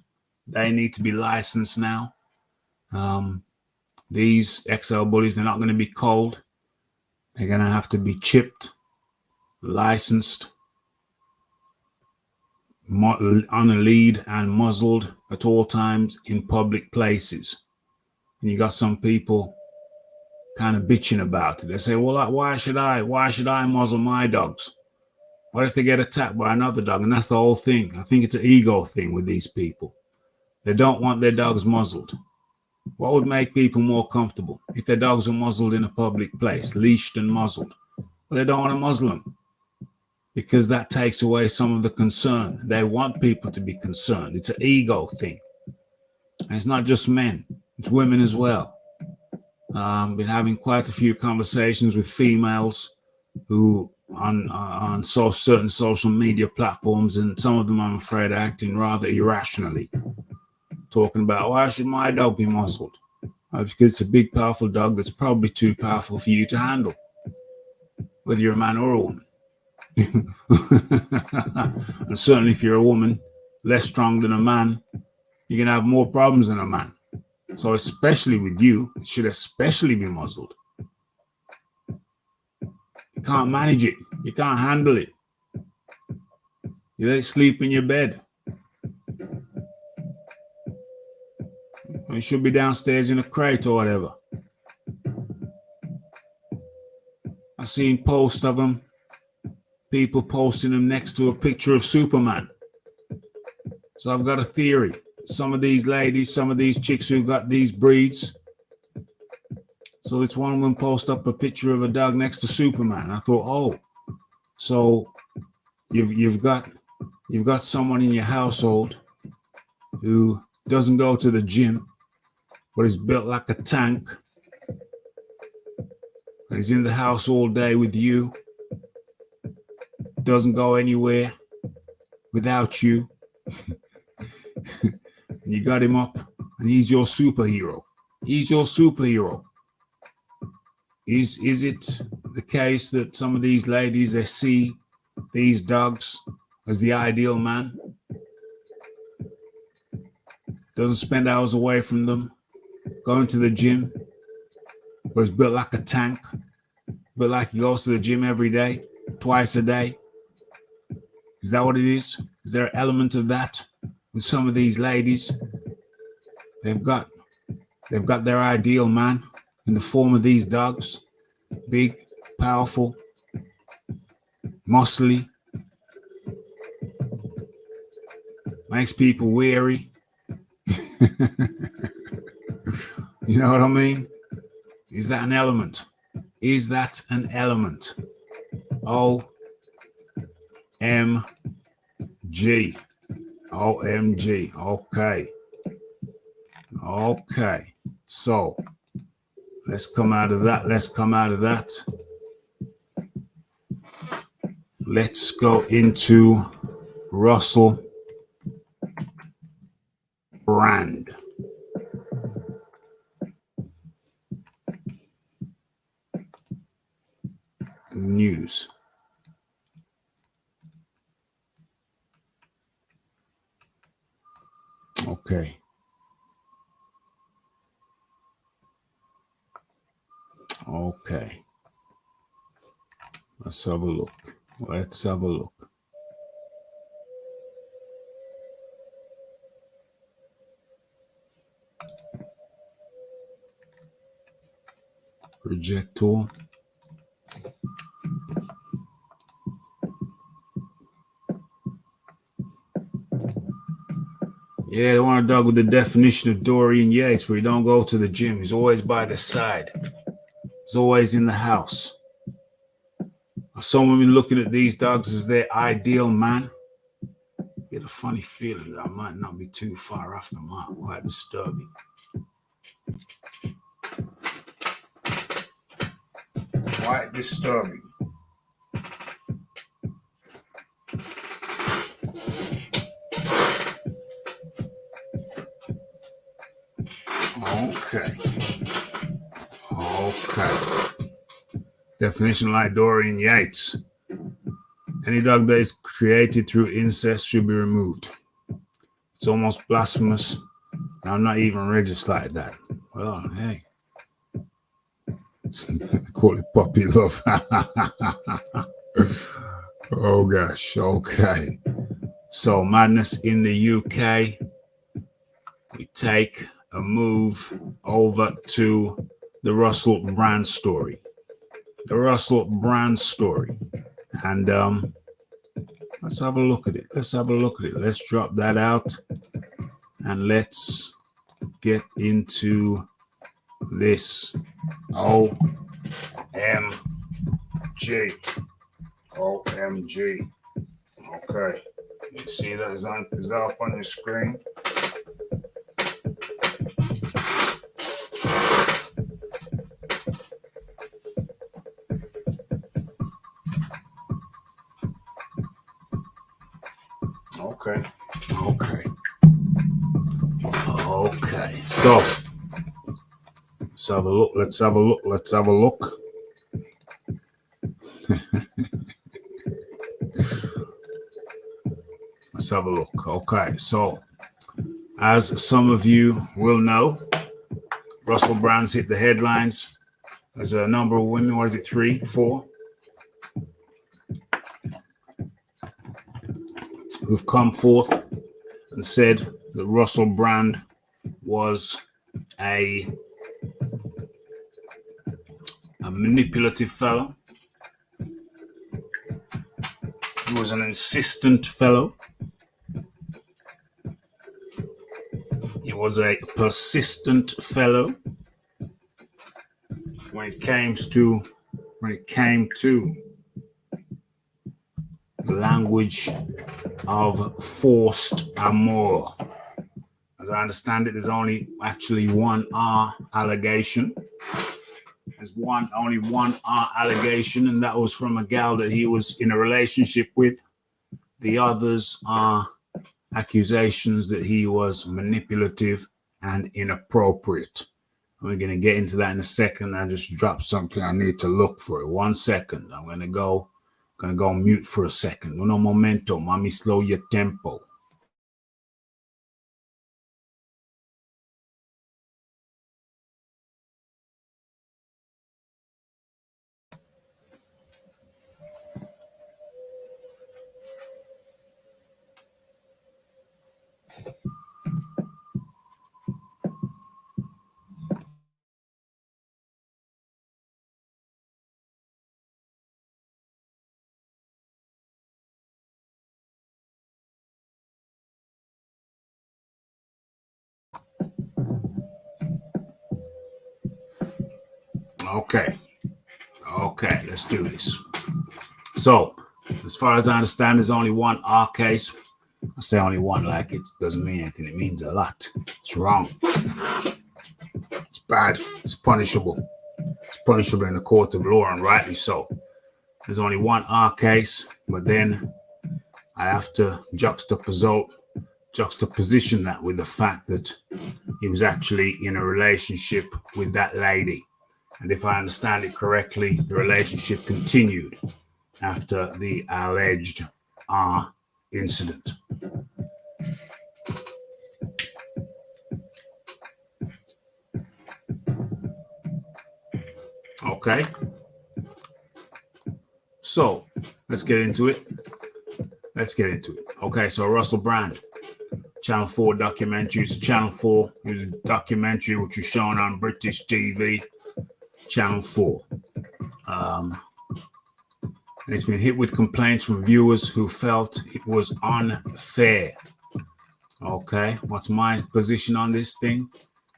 They need to be licensed now. These XL bullies, they're not going to be cold. They're going to have to be chipped, licensed, on a lead, and muzzled at all times in public places. And you got some people kind of bitching about it. They say, well, why should I muzzle my dogs? What if they get attacked by another dog? And that's the whole thing. I think it's an ego thing with these people. They don't want their dogs muzzled. What would make people more comfortable if their dogs were muzzled in a public place, leashed and muzzled? Well, they don't want to muzzle them because that takes away some of the concern. They want people to be concerned. It's an ego thing. And it's not just men, it's women as well. Been having quite a few conversations with females who on certain social media platforms, and some of them, I'm afraid, are acting rather irrationally, talking about, why should my dog be muzzled? Because it's a big, powerful dog that's probably too powerful for you to handle, whether you're a man or a woman. And certainly if you're a woman, less strong than a man, you're going to have more problems than a man. So especially with you, it should especially be muzzled. You can't manage it. You can't handle it. You let it sleep in your bed. It should be downstairs in a crate or whatever. I've seen posts of them, people posting them next to a picture of Superman. So I've got a theory. Some of these ladies, some of these chicks who got these breeds. So it's one of them post up a picture of a dog next to Superman. I thought, oh, so you've got someone in your household who doesn't go to the gym, but is built like a tank. And he's in the house all day with you. Doesn't go anywhere without you. And you got him up, and he's your superhero. He's your superhero. Is it the case that some of these ladies, they see these dogs as the ideal man? Doesn't spend hours away from them, going to the gym, but is built like a tank, built like he goes to the gym every day, twice a day. Is that what it is? Is there an element of that with some of these ladies? They've got their ideal man in the form of these dogs, big, powerful, muscly, makes people weary. You know what I mean? Is that an element? Is that an element? OMG. OMG. Okay. So let's come out of that. Let's go into Russell Brand. News. Okay. Let's have a look. Projector. Yeah, they want a dog with the definition of Dorian Yates, where he don't go to the gym. He's always by the side. He's always in the house. Some women looking at these dogs as their ideal man. Get a funny feeling that I might not be too far off the mark. Quite disturbing. Quite disturbing. Okay. Definition like Dorian Yates. Any dog that is created through incest should be removed. It's almost blasphemous. I'm not even religious like that. Well, hey. Call it puppy love. Oh gosh, okay. So madness in the UK. We take a move over to the Russell Brand story. The Russell Brand story. And let's have a look at it. Let's drop that out and let's get into this. OMG. Okay. You see that is up on the screen. Okay. So let's have a look. Let's have a look. Let's have a look. Okay. So as some of you will know, Russell Brand's hit the headlines. There's a number of women. What is it? 3, 4? Who've come forth and said that Russell Brand was a manipulative fellow. He was an insistent fellow. He was a persistent fellow. When it came to the language of forced amour. As I understand it, there's only actually one R allegation. There's only one R allegation, and that was from a gal that he was in a relationship with. The others are accusations that he was manipulative and inappropriate. We're going to get into that in a second. I just dropped something. I need to look for it. 1 second. I'm going to go mute for a second. Uno momento. Mami, slow your tempo. Okay, let's do this. So, as far as I understand, there's only one R case. I say only one like it doesn't mean anything. It means a lot. It's wrong. It's bad. It's punishable. It's punishable in the court of law, and rightly so. There's only one R case, but then I have to juxtaposition that with the fact that he was actually in a relationship with that lady. And if I understand it correctly, the relationship continued after the alleged R incident. Okay. So let's get into it. Okay, so Russell Brand, Channel 4 documentary. It's Channel 4. It was a documentary which was shown on British TV, Channel 4. It's been hit with complaints from viewers who felt it was unfair. Okay, what's my position on this thing?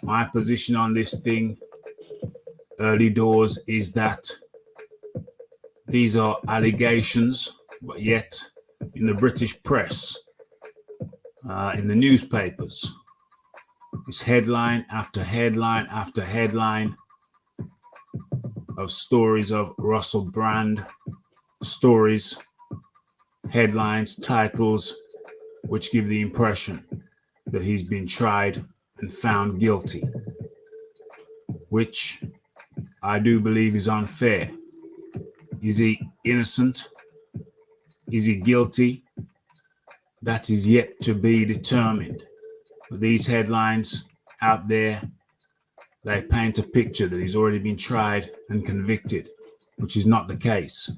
My position on this thing, early doors, is that these are allegations, but yet in the British press, in the newspapers, it's headline after headline after headline of stories of Russell Brand, stories, headlines, titles, which give the impression that he's been tried and found guilty, which I do believe is unfair. Is he innocent? Is he guilty? That is yet to be determined. But these headlines out there, they paint a picture that he's already been tried and convicted, which is not the case.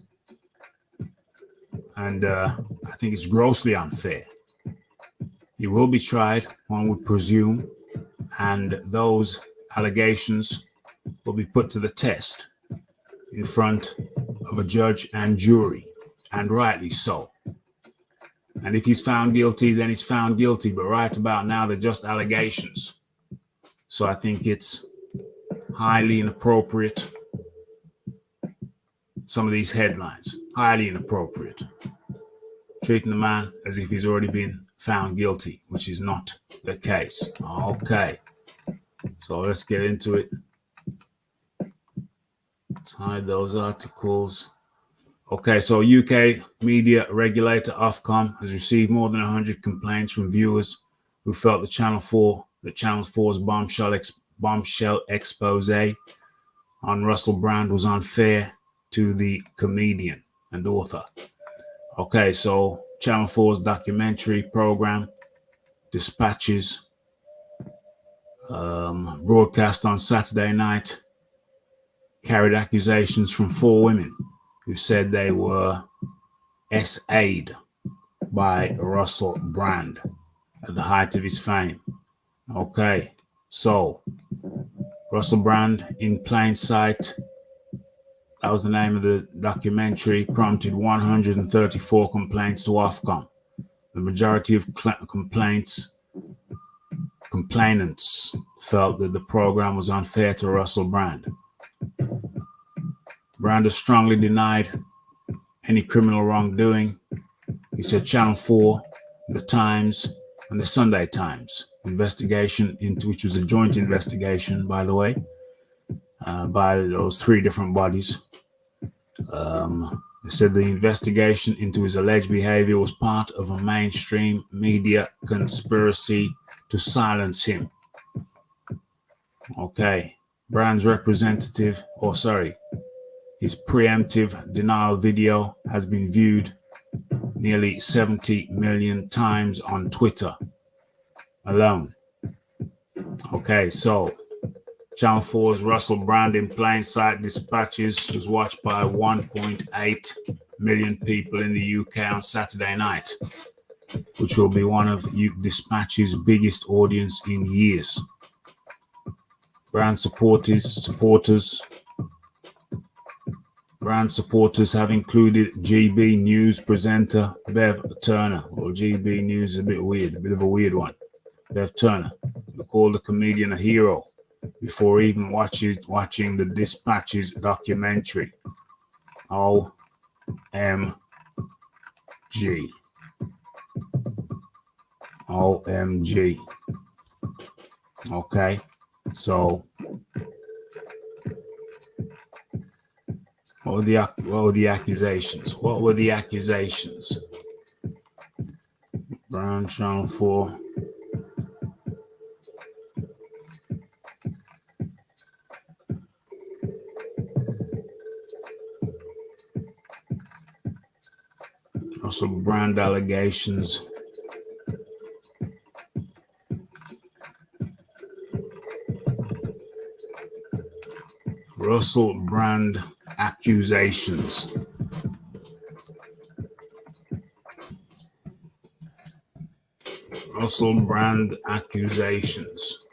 And I think it's grossly unfair. He will be tried, one would presume, and those allegations will be put to the test in front of a judge and jury, and rightly so. And if he's found guilty, then he's found guilty. But right about now, they're just allegations. So I think it's highly inappropriate. Some of these headlines, highly inappropriate. Treating the man as if he's already been found guilty, which is not the case. Okay. So let's get into it. Let's hide those articles. Okay, so UK media regulator Ofcom has received more than 100 complaints from viewers who felt the Channel 4's bombshell expose on Russell Brand was unfair to the comedian and author. Okay, so Channel 4's documentary program, Dispatches, broadcast on Saturday night, carried accusations from 4 women who said they were SA'd by Russell Brand at the height of his fame. Okay, so Russell Brand in plain sight, that was the name of the documentary, prompted 134 complaints to Ofcom. The majority of complainants felt that the program was unfair to Russell Brand. Brand has strongly denied any criminal wrongdoing. He said Channel 4, The Times, and the Sunday Times investigation, which was a joint investigation, by the way, by those 3 different bodies. They said the investigation into his alleged behavior was part of a mainstream media conspiracy to silence him. Okay, Brand's his preemptive denial video has been viewed nearly 70 million times on Twitter alone. Okay, so Channel 4's Russell Brand in plain sight Dispatches was watched by 1.8 million people in the UK on Saturday night, which will be one of Dispatches' biggest audience in years. Brand supporters have included GB News presenter Bev Turner. Well, GB News is a bit of a weird one. Bev Turner, who called the comedian a hero before even watching the Dispatches documentary. OMG. OMG. Okay, so what were the accusations? What were the accusations? Brown Channel 4. Russell Brand allegations. Russell Brand accusations. Russell Brand accusations.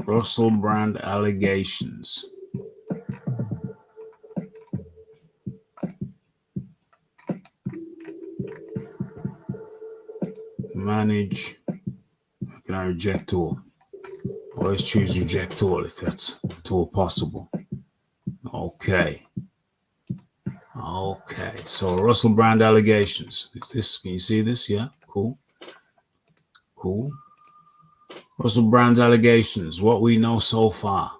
Russell Brand allegations. Manage. Can I reject all? Always choose reject all if that's at all possible. Okay. Okay. So Russell Brand allegations. Is this? Can you see this? Yeah. Cool. Cool. Russell Brand's allegations. What we know so far.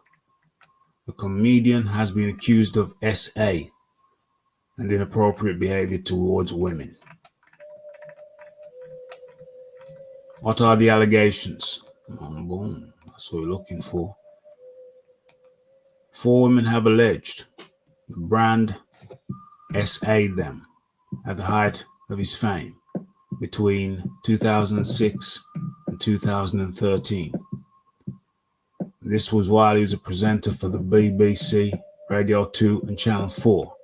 The comedian has been accused of SA and inappropriate behavior towards women. What are the allegations? Boom. That's what we're looking for. 4 women have alleged the brand SA'd them at the height of his fame between 2006 and 2013. This was while he was a presenter for the BBC, Radio 2 and Channel 4,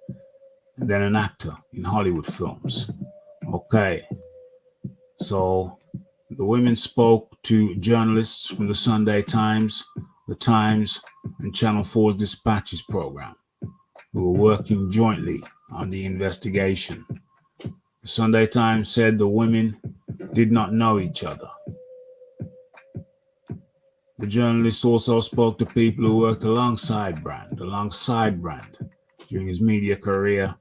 and then an actor in Hollywood films. Okay, so the women spoke to journalists from the Sunday Times, the Times, and Channel 4's Dispatches program, who were working jointly on the investigation. The Sunday Times said the women did not know each other. The journalist also spoke to people who worked alongside Brand during his media career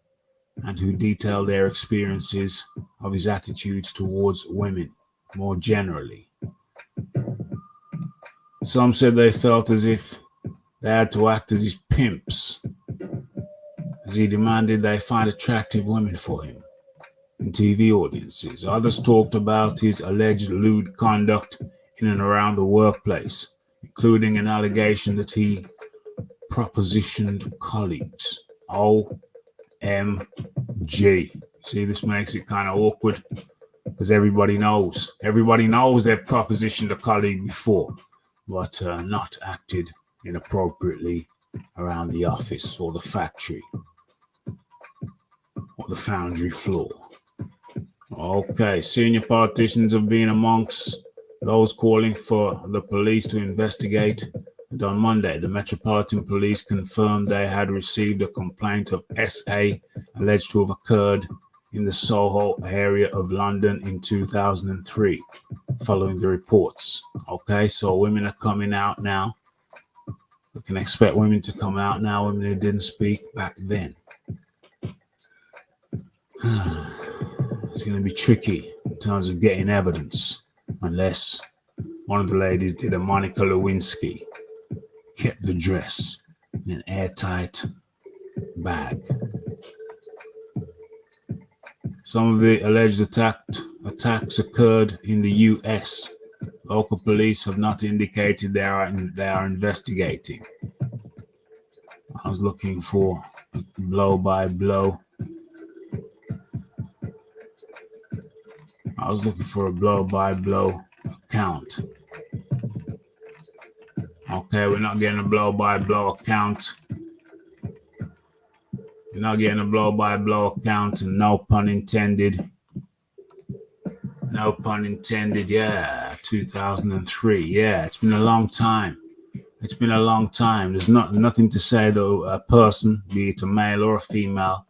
and who detailed their experiences of his attitudes towards women more generally. Some said they felt as if they had to act as his pimps, as he demanded they find attractive women for him in TV audiences. Others talked about his alleged lewd conduct in and around the workplace, including an allegation that he propositioned colleagues. OMG. See, this makes it kind of awkward because everybody knows they've propositioned a colleague before, but not acted inappropriately around the office or the factory or the foundry floor. Okay, senior politicians have been amongst those calling for the police to investigate. And on Monday, the Metropolitan Police confirmed they had received a complaint of SA alleged to have occurred in the Soho area of London in 2003, following the reports. Okay, so women are coming out now. We can expect women to come out now, women who didn't speak back then. It's going to be tricky in terms of getting evidence, unless one of the ladies did a Monica Lewinsky, kept the dress in an airtight bag. Some of the alleged attacks occurred in the US. Local police have not indicated they are investigating. I was looking for a blow-by-blow. Account. Okay, we're not getting a blow-by-blow account. You're not getting a blow-by-blow account, and no pun intended. No pun intended. Yeah, 2003. Yeah, it's been a long time. There's nothing to say that a person, be it a male or a female,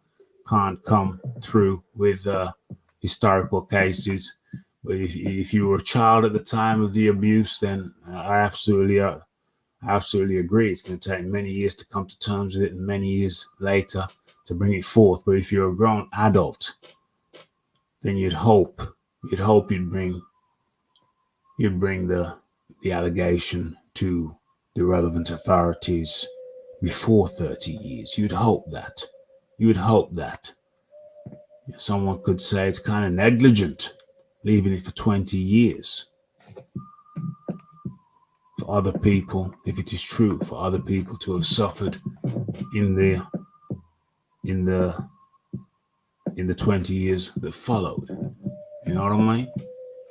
can't come through with historical cases. But if you were a child at the time of the abuse, then I absolutely agree. It's going to take many years to come to terms with it, and many years later to bring it forth. But if you're a grown adult, then you'd hope you'd bring the allegation to the relevant authorities before 30 years. You'd hope that. Someone could say it's kind of negligent leaving it for 20 years. For other people, if it is true, for other people to have suffered in the 20 years that followed. You know what I mean?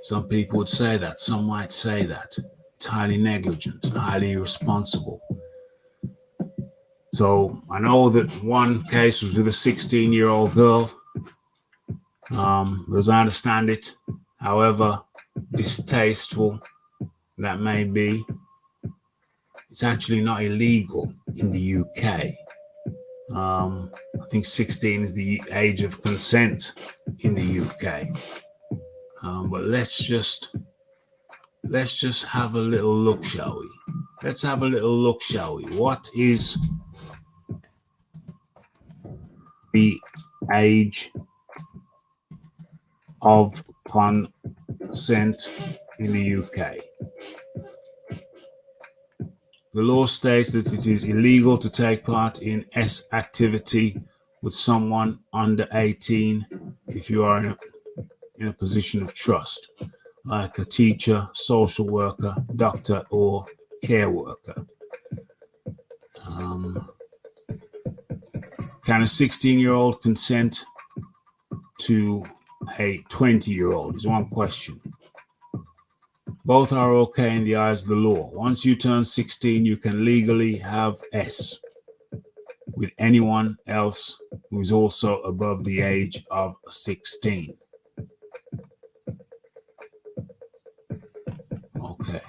Some people would say that. Some might say that. It's highly negligent, highly irresponsible. So I know that one case was with a 16-year-old girl. But as I understand it, however distasteful that may be, it's actually not illegal in the UK. I think 16 is the age of consent in the UK. But let's just have a little look, shall we? Let's have a little look, shall we? What is the age of consent in the UK? The law states that it is illegal to take part in S activity with someone under 18 if you are in a position of trust, like a teacher, social worker, doctor, or care worker. Can a 16-year-old consent to a 20-year-old is one question. Both are okay in the eyes of the law. Once you turn 16, you can legally have S with anyone else who is also above the age of 16. Okay.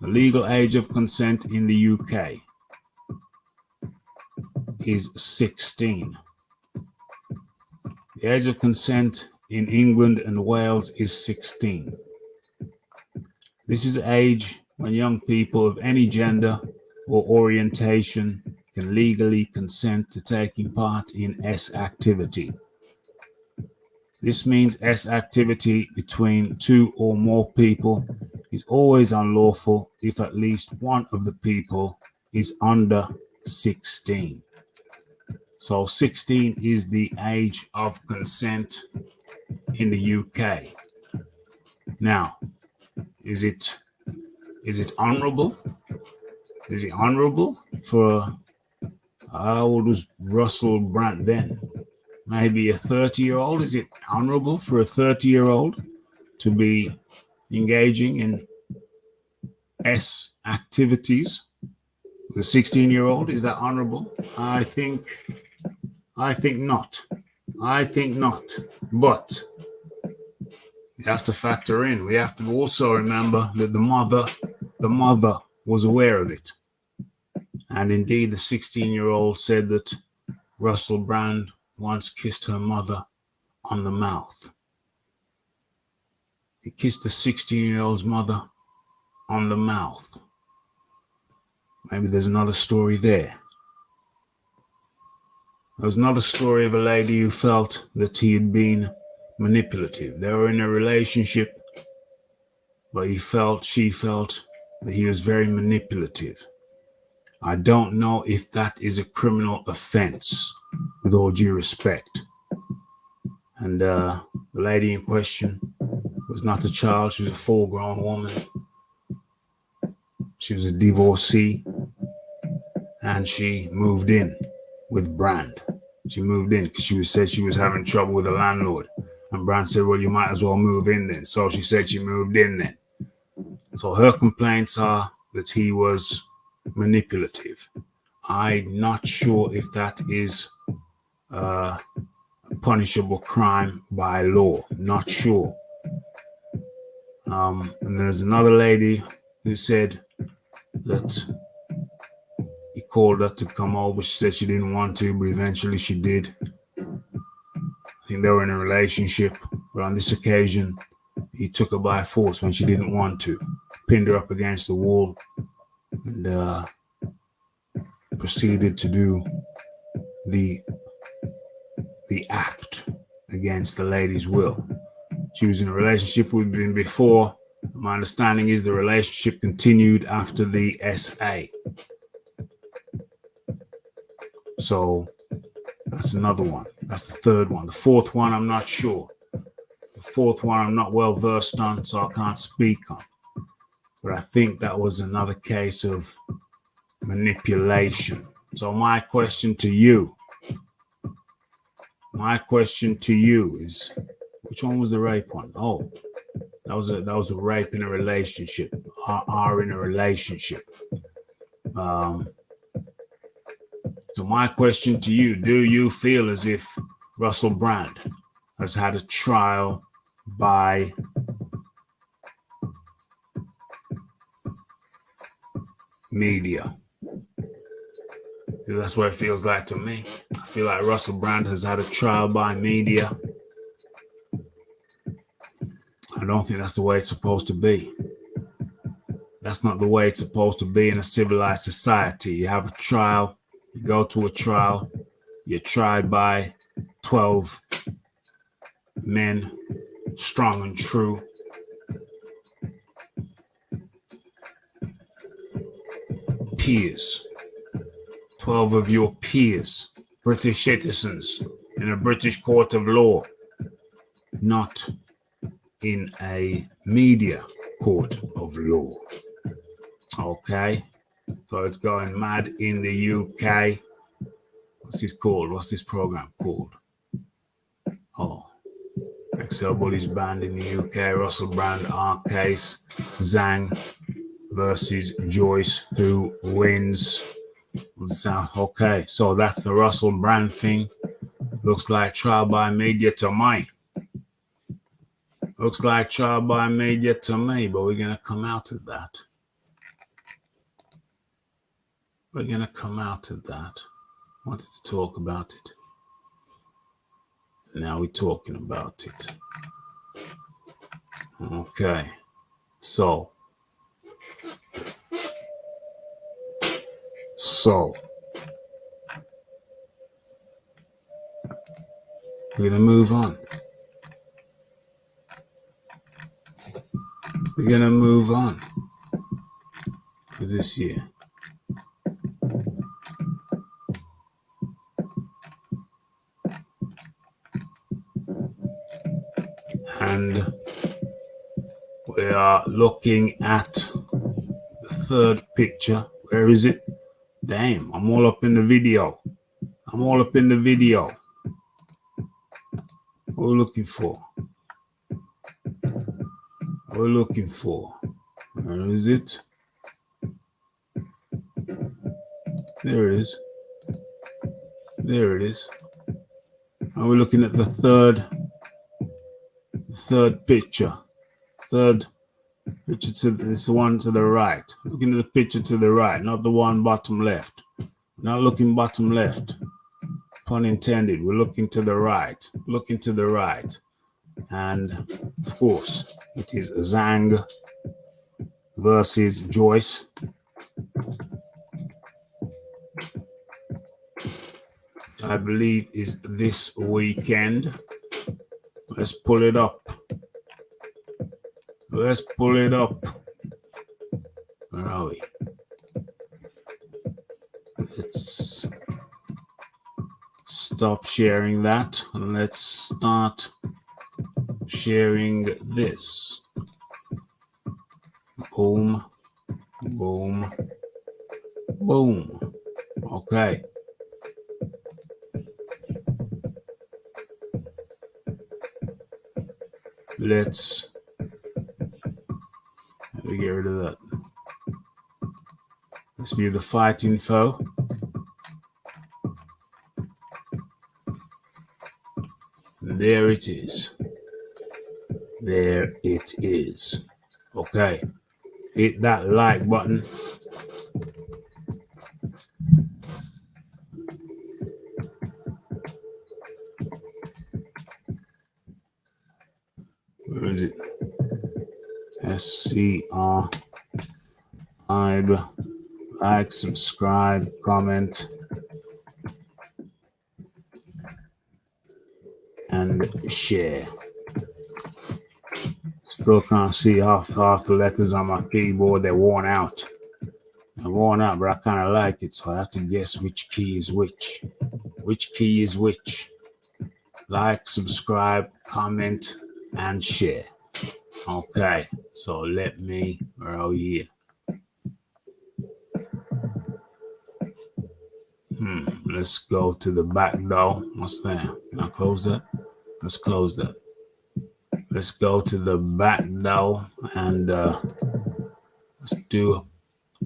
The legal age of consent in the UK is 16. The age of consent in England and Wales is 16. This is age when young people of any gender or orientation can legally consent to taking part in S activity. This means S activity between two or more people is always unlawful if at least one of the people is under 16. So 16 is the age of consent in the UK. Now, is it honorable? Is it honorable for, how old was Russell Brand then? Maybe a 30-year-old? Is it honorable for a 30-year-old to be engaging in S activities? The 16-year-old, is that honorable? I think not. I think not. But you have to factor in. We have to also remember that the mother was aware of it. And indeed, the 16-year-old said that Russell Brand once kissed her mother on the mouth. He kissed the 16-year-old's mother on the mouth. Maybe there's another story there. There was another story of a lady who felt that he had been manipulative. They were in a relationship, but she felt that he was very manipulative. I don't know if that is a criminal offense, with all due respect. And the lady in question was not a child. She was a full-grown woman. She was a divorcee, and she moved in with Brand. She moved in because she said she was having trouble with the landlord. And Brand said, well, you might as well move in then. So she said she moved in then. So her complaints are that he was manipulative. I'm not sure if that is a punishable crime by law. Not sure. And there's another lady who said that he called her to come over. She said she didn't want to, but eventually she did. I think they were in a relationship, but on this occasion, he took her by force when she didn't want to, pinned her up against the wall, and proceeded to do the act against the lady's will. She was in a relationship with him before. My understanding is the relationship continued after the SA. So that's another one. That's the third one. The fourth one, I'm not sure. The fourth one, I'm not well versed on, so I can't speak on. But I think that was another case of manipulation. So my question to you is, which one was the rape one? Oh, that was a rape in a relationship. Are in a relationship. So my question to you, do you feel as if Russell Brand has had a trial by media? That's what it feels like to me. I feel like Russell Brand has had a trial by media. I don't think that's the way it's supposed to be. That's not the way it's supposed to be in a civilized society. You have a trial, you go to a trial, you're tried by 12 men, strong and true. Peers. 12 of your peers, British citizens, in a British court of law, not in a media court of law. Okay. So it's going mad in the UK. What's this called? What's this program called? Oh, XL Bullies band in the UK. Russell Brand, our case. Zang versus Joyce. Who wins? Okay, so that's the Russell Brand thing. Looks like trial by media to me. Looks like trial by media to me, but we're going to come out of that. We're going to come out of that. Wanted to talk about it. Now we're talking about it. Okay. So we're going to move on. We're going to move on this year. And we are looking at the third picture. Where is it? Damn, I'm all up in the video. I'm all up in the video. What are we looking for? What are we looking for? Where is it? There it is. There it is. And we're looking at the third picture. Third picture it's the one to the right. Looking at the picture to the right, not the one bottom left. Not looking bottom left. Pun intended. We're looking to the right. Looking to the right. And of course, it is Zang versus Joyce. I believe is this weekend. Let's pull it up. Let's pull it up. Where are we? Let's stop sharing that and let's start sharing this. Boom, boom, boom. Okay. Let me get rid of that. Let's view the fight info. There it is. There it is. Okay. Hit that like button. Where is it? SCR. Like, subscribe, comment, and share. Still can't see half the letters on my keyboard. They're worn out. They're worn out, but I kind of like it, so I have to guess which key is which. Which key is which? Like, subscribe, comment, and share. Okay, so let me, where are we here? Let's go to the back door. What's there? Can I close that? Let's close that. Let's go to the back door and let's do a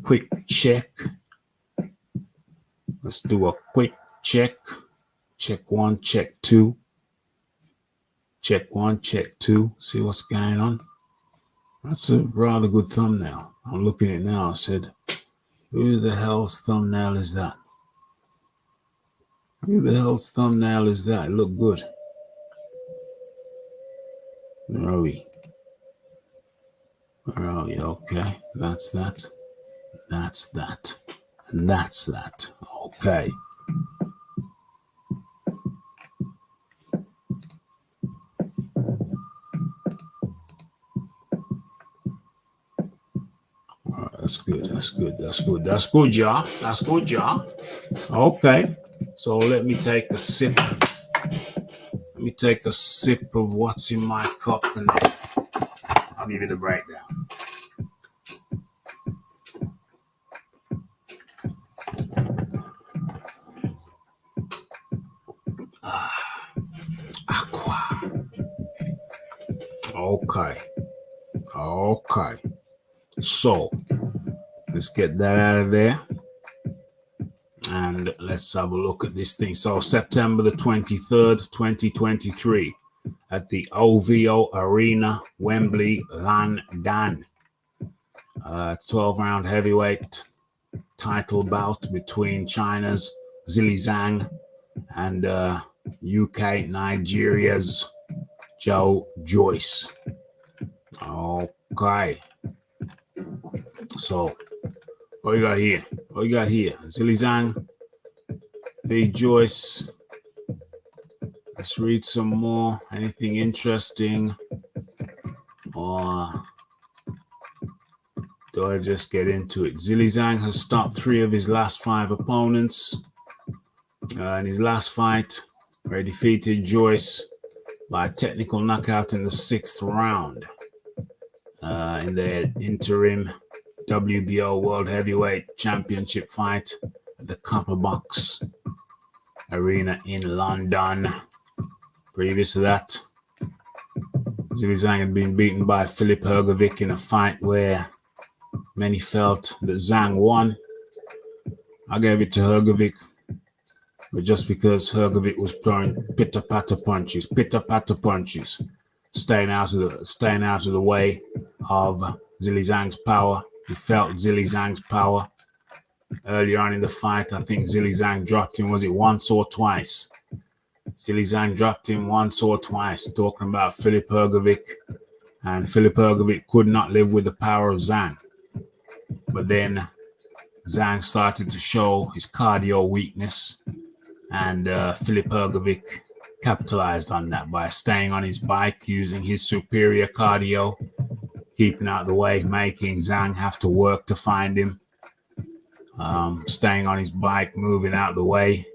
quick check. Let's do a quick check. Check one, check two. Check one, check two. See what's going on. That's a rather good thumbnail. I'm looking at it now. I said, who the hell's thumbnail is that? Who the hell's thumbnail is that? It looked good. Where are we? Where are we? Okay. That's that. That's that. And that's that. Okay. All right, that's good. That's good. That's good. That's good, y'all. That's good, y'all. Okay. So let me take a sip. Let me take a sip of what's in my cup and I'll give you the breakdown. Okay. So let's get that out of there. And let's have a look at this thing. So September the 23rd, 2023 at the OVO Arena, Wembley, London. 12-round heavyweight title bout between China's Zhang and UK Nigeria's Joyce. Okay. So what you got here? Zhang v. Joyce. Let's read some more. Anything interesting? Or do I just get into it? Zhang has stopped 3 of his last 5 opponents. In his last fight, where he defeated Joyce by a technical knockout in the 6th round. In the interim WBO World Heavyweight Championship fight at the Copper Box Arena in London. Previous to that, Zhang had been beaten by Filip Hrgovic in a fight where many felt that Zhang won. I gave it to Hrgovic, but just because Hrgovic was throwing pitter-patter punches, staying out of the way of Zhang's power. He felt Zhang's power earlier on in the fight. I think Zhang dropped him, was it once or twice? Zhang dropped him once or twice, talking about Filip Hrgovic, and Filip Hrgovic could not live with the power of Zhang. But then Zhang started to show his cardio weakness, and Filip Hrgovic capitalized on that by staying on his bike, using his superior cardio, keeping out of the way, making Zhang have to work to find him, staying on his bike, moving out of the way,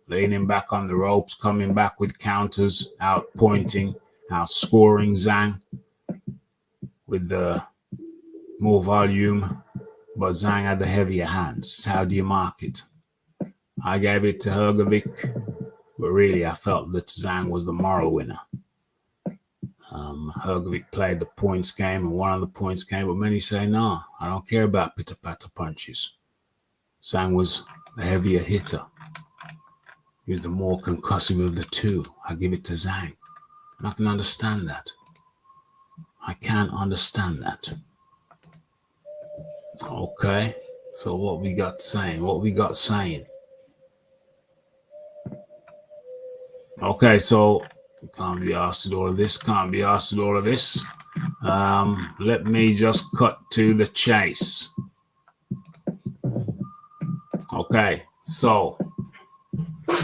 leaning back on the ropes, coming back with counters, outpointing, outscoring Zhang with the more volume, but Zhang had the heavier hands. How do you mark it? I gave it to Hrgovic, but really I felt that Zhang was the moral winner. Hrgovic played the points game and won on the points game, but many say, no, I don't care about pitter-patter punches. Zhang was the heavier hitter. He was the more concussive of the two. I give it to Zhang. I can understand that. I can't understand that. Okay, so what we got saying? Okay, so can't be asked with all of this. Let me just cut to the chase. Okay, so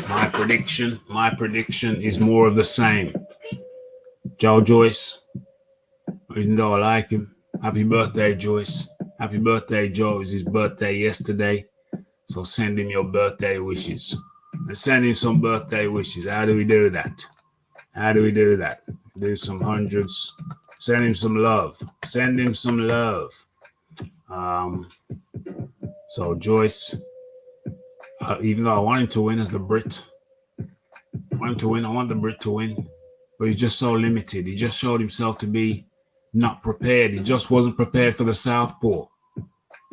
my prediction is more of the same. Joyce, even though I like him, happy birthday, Joyce. Happy birthday, Joe. It was his birthday yesterday. So send him your birthday wishes. Let's send him some birthday wishes. How do we do that? Do some hundreds. Send him some love. So Joyce, even though I want him to win as the Brit, I want the Brit to win, but he's just so limited. He just showed himself to be not prepared. He just wasn't prepared for the Southpaw.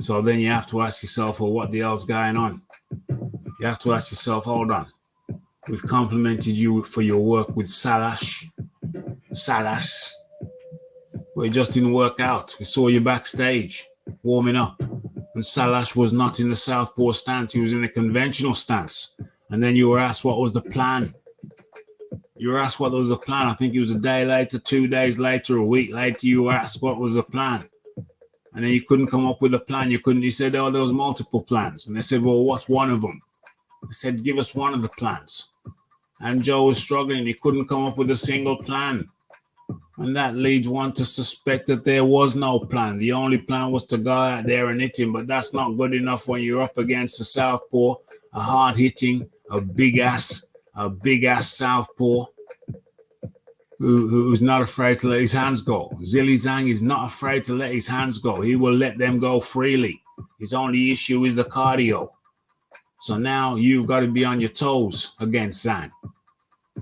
So then you have to ask yourself, well, what the hell's going on? You have to ask yourself, hold on. We've complimented you for your work with Salash, but it just didn't work out. We saw you backstage warming up, and Salash was not in the Southpaw stance. He was in a conventional stance. And then you were asked what was the plan. I think it was a day later, 2 days later, a week later, you were asked what was the plan. And then you couldn't come up with a plan. You said, oh, there was multiple plans. And they said, well, what's one of them? They said, give us one of the plans. And Joe was struggling. He couldn't come up with a single plan. And that leads one to suspect that there was no plan. The only plan was to go out there and hit him. But that's not good enough when you're up against a Southpaw, a hard-hitting, a big-ass Southpaw who's not afraid to let his hands go. Zhang is not afraid to let his hands go. He will let them go freely. His only issue is the cardio. So now you've got to be on your toes against Zhang.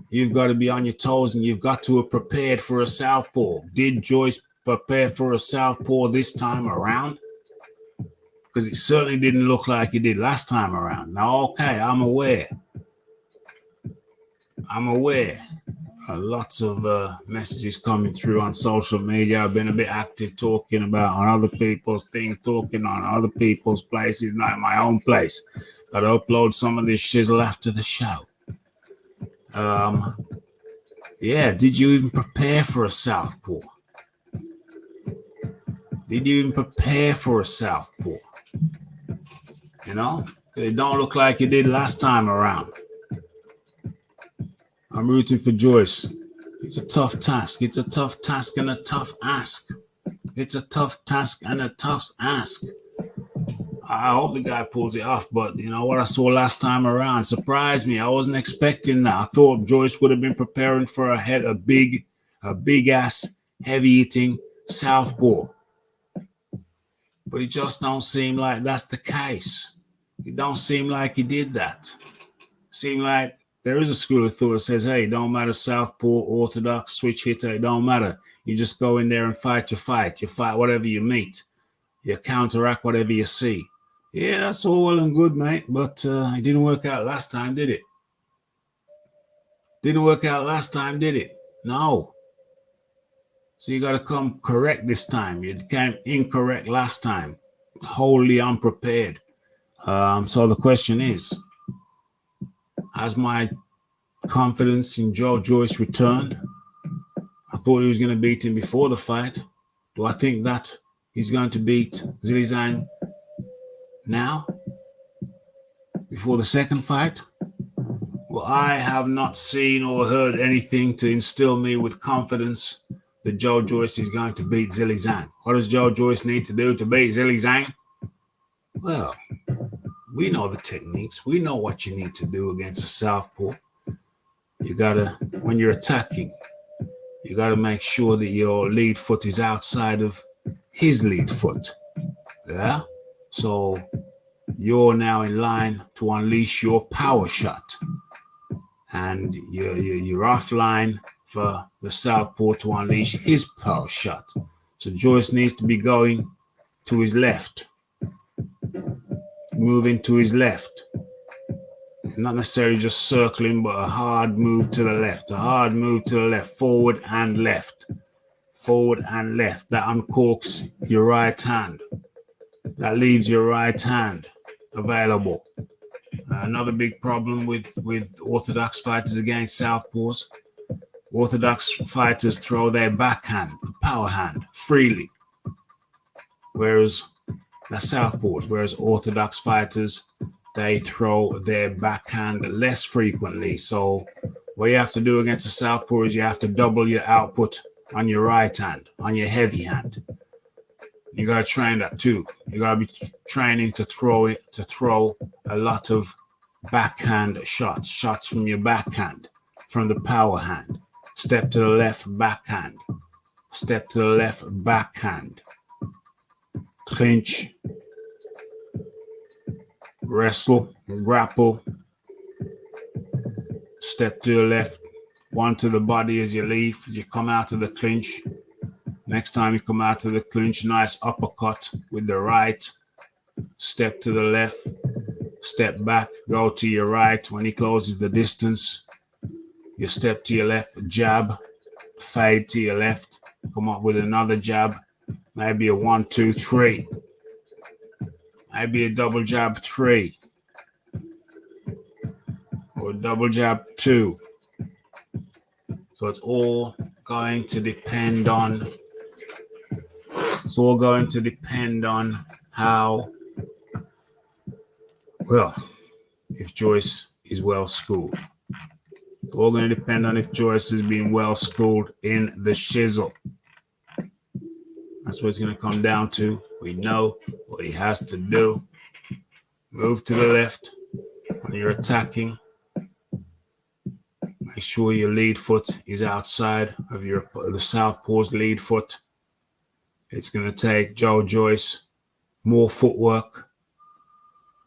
You've got to be on your toes, and you've got to have prepared for a southpaw. Did Joyce prepare for a southpaw this time around? Because it certainly didn't look like it did last time around. Now, okay, I'm aware. Lots of messages coming through on social media. I've been a bit active talking about on other people's things, talking on other people's places, not my own place. Got to upload some of this shizzle after the show. Yeah, did you even prepare for a southpaw? Did you even prepare for a southpaw? You know, it don't look like it did last time around. I'm rooting for Joyce. It's a tough task. It's a tough task and a tough ask. It's a tough task and a tough ask. I hope the guy pulls it off, but you know what I saw last time around surprised me. I wasn't expecting that. I thought Joyce would have been preparing for a big ass, heavy hitting southpaw. But it just don't seem like that's the case. It don't seem like he did that. Seem like there is a school of thought that says, hey, it don't matter southpaw, orthodox, switch hitter, it don't matter. You just go in there and fight your fight. You fight whatever you meet. You counteract whatever you see. Yeah, that's all well and good, mate, but it didn't work out last time, did it? Didn't work out last time, did it? No. So you got to come correct this time. You came incorrect last time. Wholly unprepared. So the question is, has my confidence in Joyce returned? I thought he was going to beat him before the fight. Do I think that he's going to beat Zang now? Before the second fight? Well, I have not seen or heard anything to instill me with confidence that Joyce is going to beat Zang. What does Joyce need to do to beat Zang? Well, we know the techniques. We know what you need to do against a southpaw. You gotta, when you're attacking, you gotta make sure that your lead foot is outside of his lead foot. Yeah? So you're now in line to unleash your power shot. And you're offline for the southpaw to unleash his power shot. So Joyce needs to be going to his left. Moving to his left. Not necessarily just circling, but a hard move to the left. A hard move to the left. Forward and left. Forward and left. That uncorks your right hand. That leaves your right hand available. Another big problem with orthodox fighters against southpaws. Orthodox fighters throw their backhand, power hand, freely. Whereas orthodox fighters, they throw their backhand less frequently. So what you have to do against a southpaw is you have to double your output on your right hand, on your heavy hand. You got to train that too. You got to be training to throw a lot of backhand shots from your backhand, from the power hand. Step to the left, backhand. Step to the left, backhand. Clinch. Wrestle, grapple. Step to the left. One to the body as you leave, as you come out of the clinch. Next time you come out of the clinch, nice uppercut with the right. Step to the left. Step back, go to your right. When he closes the distance, you step to your left, jab, fade to your left, come up with another jab, maybe a 1, 2, 3. Maybe a double jab 3. Or a double jab 2. So it's all going to depend on how, well, if Joyce is well schooled. It's all going to depend on if Joyce has been well schooled in the shizzle. That's what it's going to come down to. We know what he has to do. Move to the left when you're attacking. Make sure your lead foot is outside of the southpaw's lead foot. It's going to take Joyce more footwork,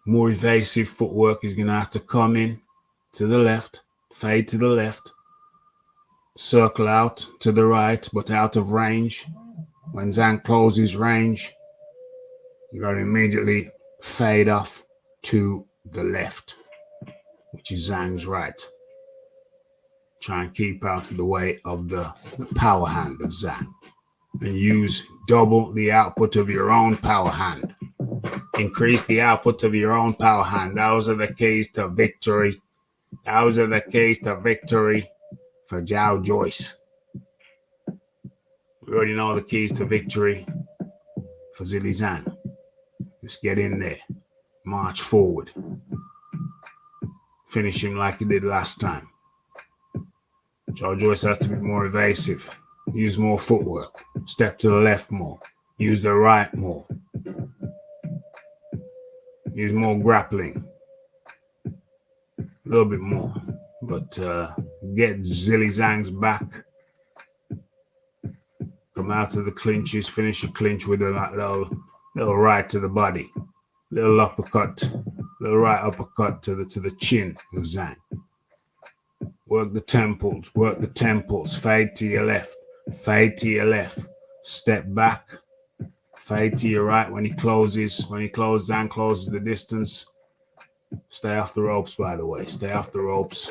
more evasive footwork. He's going to have to come in to the left, fade to the left, circle out to the right, but out of range. When Zang closes range, you got to immediately fade off to the left, which is Zang's right. Try and keep out of the way of the power hand of Zang. And use double the output of your own power hand. Increase the output of your own power hand. Those are the keys to victory. Those are the keys to victory for Joyce. We already know the keys to victory for Zilly Zang. Just get in there. March forward. Finish him like he did last time. Joyce has to be more evasive. Use more footwork. Step to the left more. Use the right more. Use more grappling. A little bit more. But get Zilly Zang's back. Come out of the clinches. Finish a clinch with a little right to the body. Little uppercut. Little right uppercut to the chin of Zang. Work the temples. Work the temples. Fade to your left. Fade to your left. Step back. Fade to your right when he closes. When he closes, Zang closes the distance. Stay off the ropes, by the way. Stay off the ropes.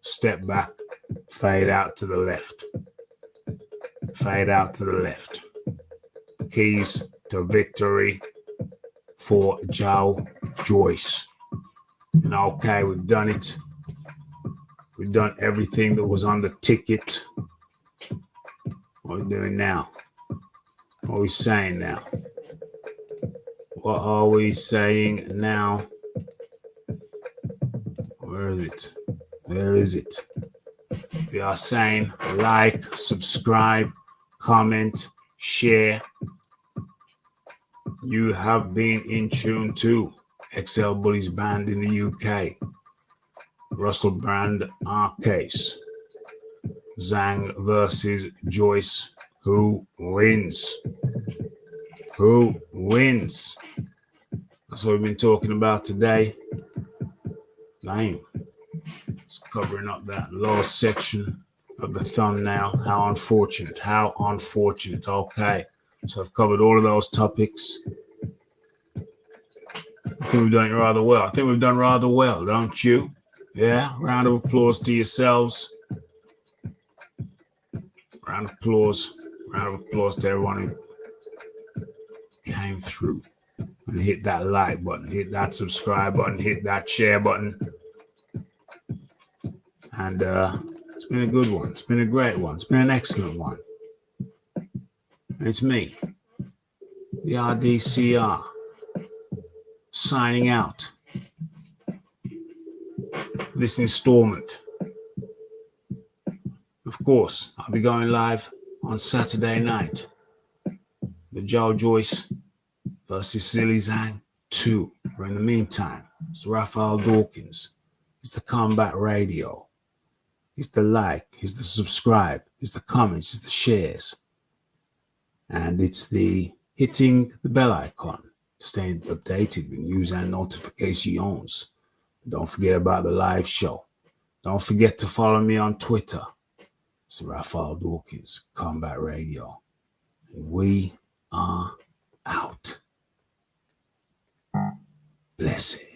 Step back. Fade out to the left. Fade out to the left. Keys to victory for Joyce. And okay, we've done it. We've done everything that was on the ticket. What are we doing now? What are we saying now? What are we saying now? Where is it? Where is it? We are saying like, subscribe, comment, share. You have been in tune to XL Bullies Band in the UK. Russell Brand, our case. Zang versus Joyce. Who wins? Who wins? That's what we've been talking about today. Lame. It's covering up that lower section of the thumbnail. How unfortunate. How unfortunate. Okay. So I've covered all of those topics. I think we've done it rather well. I think we've done rather well, don't you? Yeah. Round of applause to yourselves. Round of applause. Round of applause to everyone who came through and hit that like button, hit that subscribe button, hit that share button. And it's been a good one. It's been a great one. It's been an excellent one. And it's me, the RDCR, signing out this installment. Of course, I'll be going live on Saturday night. The Joyce versus Zilly Zang 2. But in the meantime, it's Raphael Dawkins. It's the Combat Radio. It's the like. It's the subscribe. It's the comments. It's the shares. And it's the hitting the bell icon. Staying updated with news and notifications. Don't forget about the live show. Don't forget to follow me on Twitter. It's Raphael Dawkins, Combat Radio. And we are out. Blessed.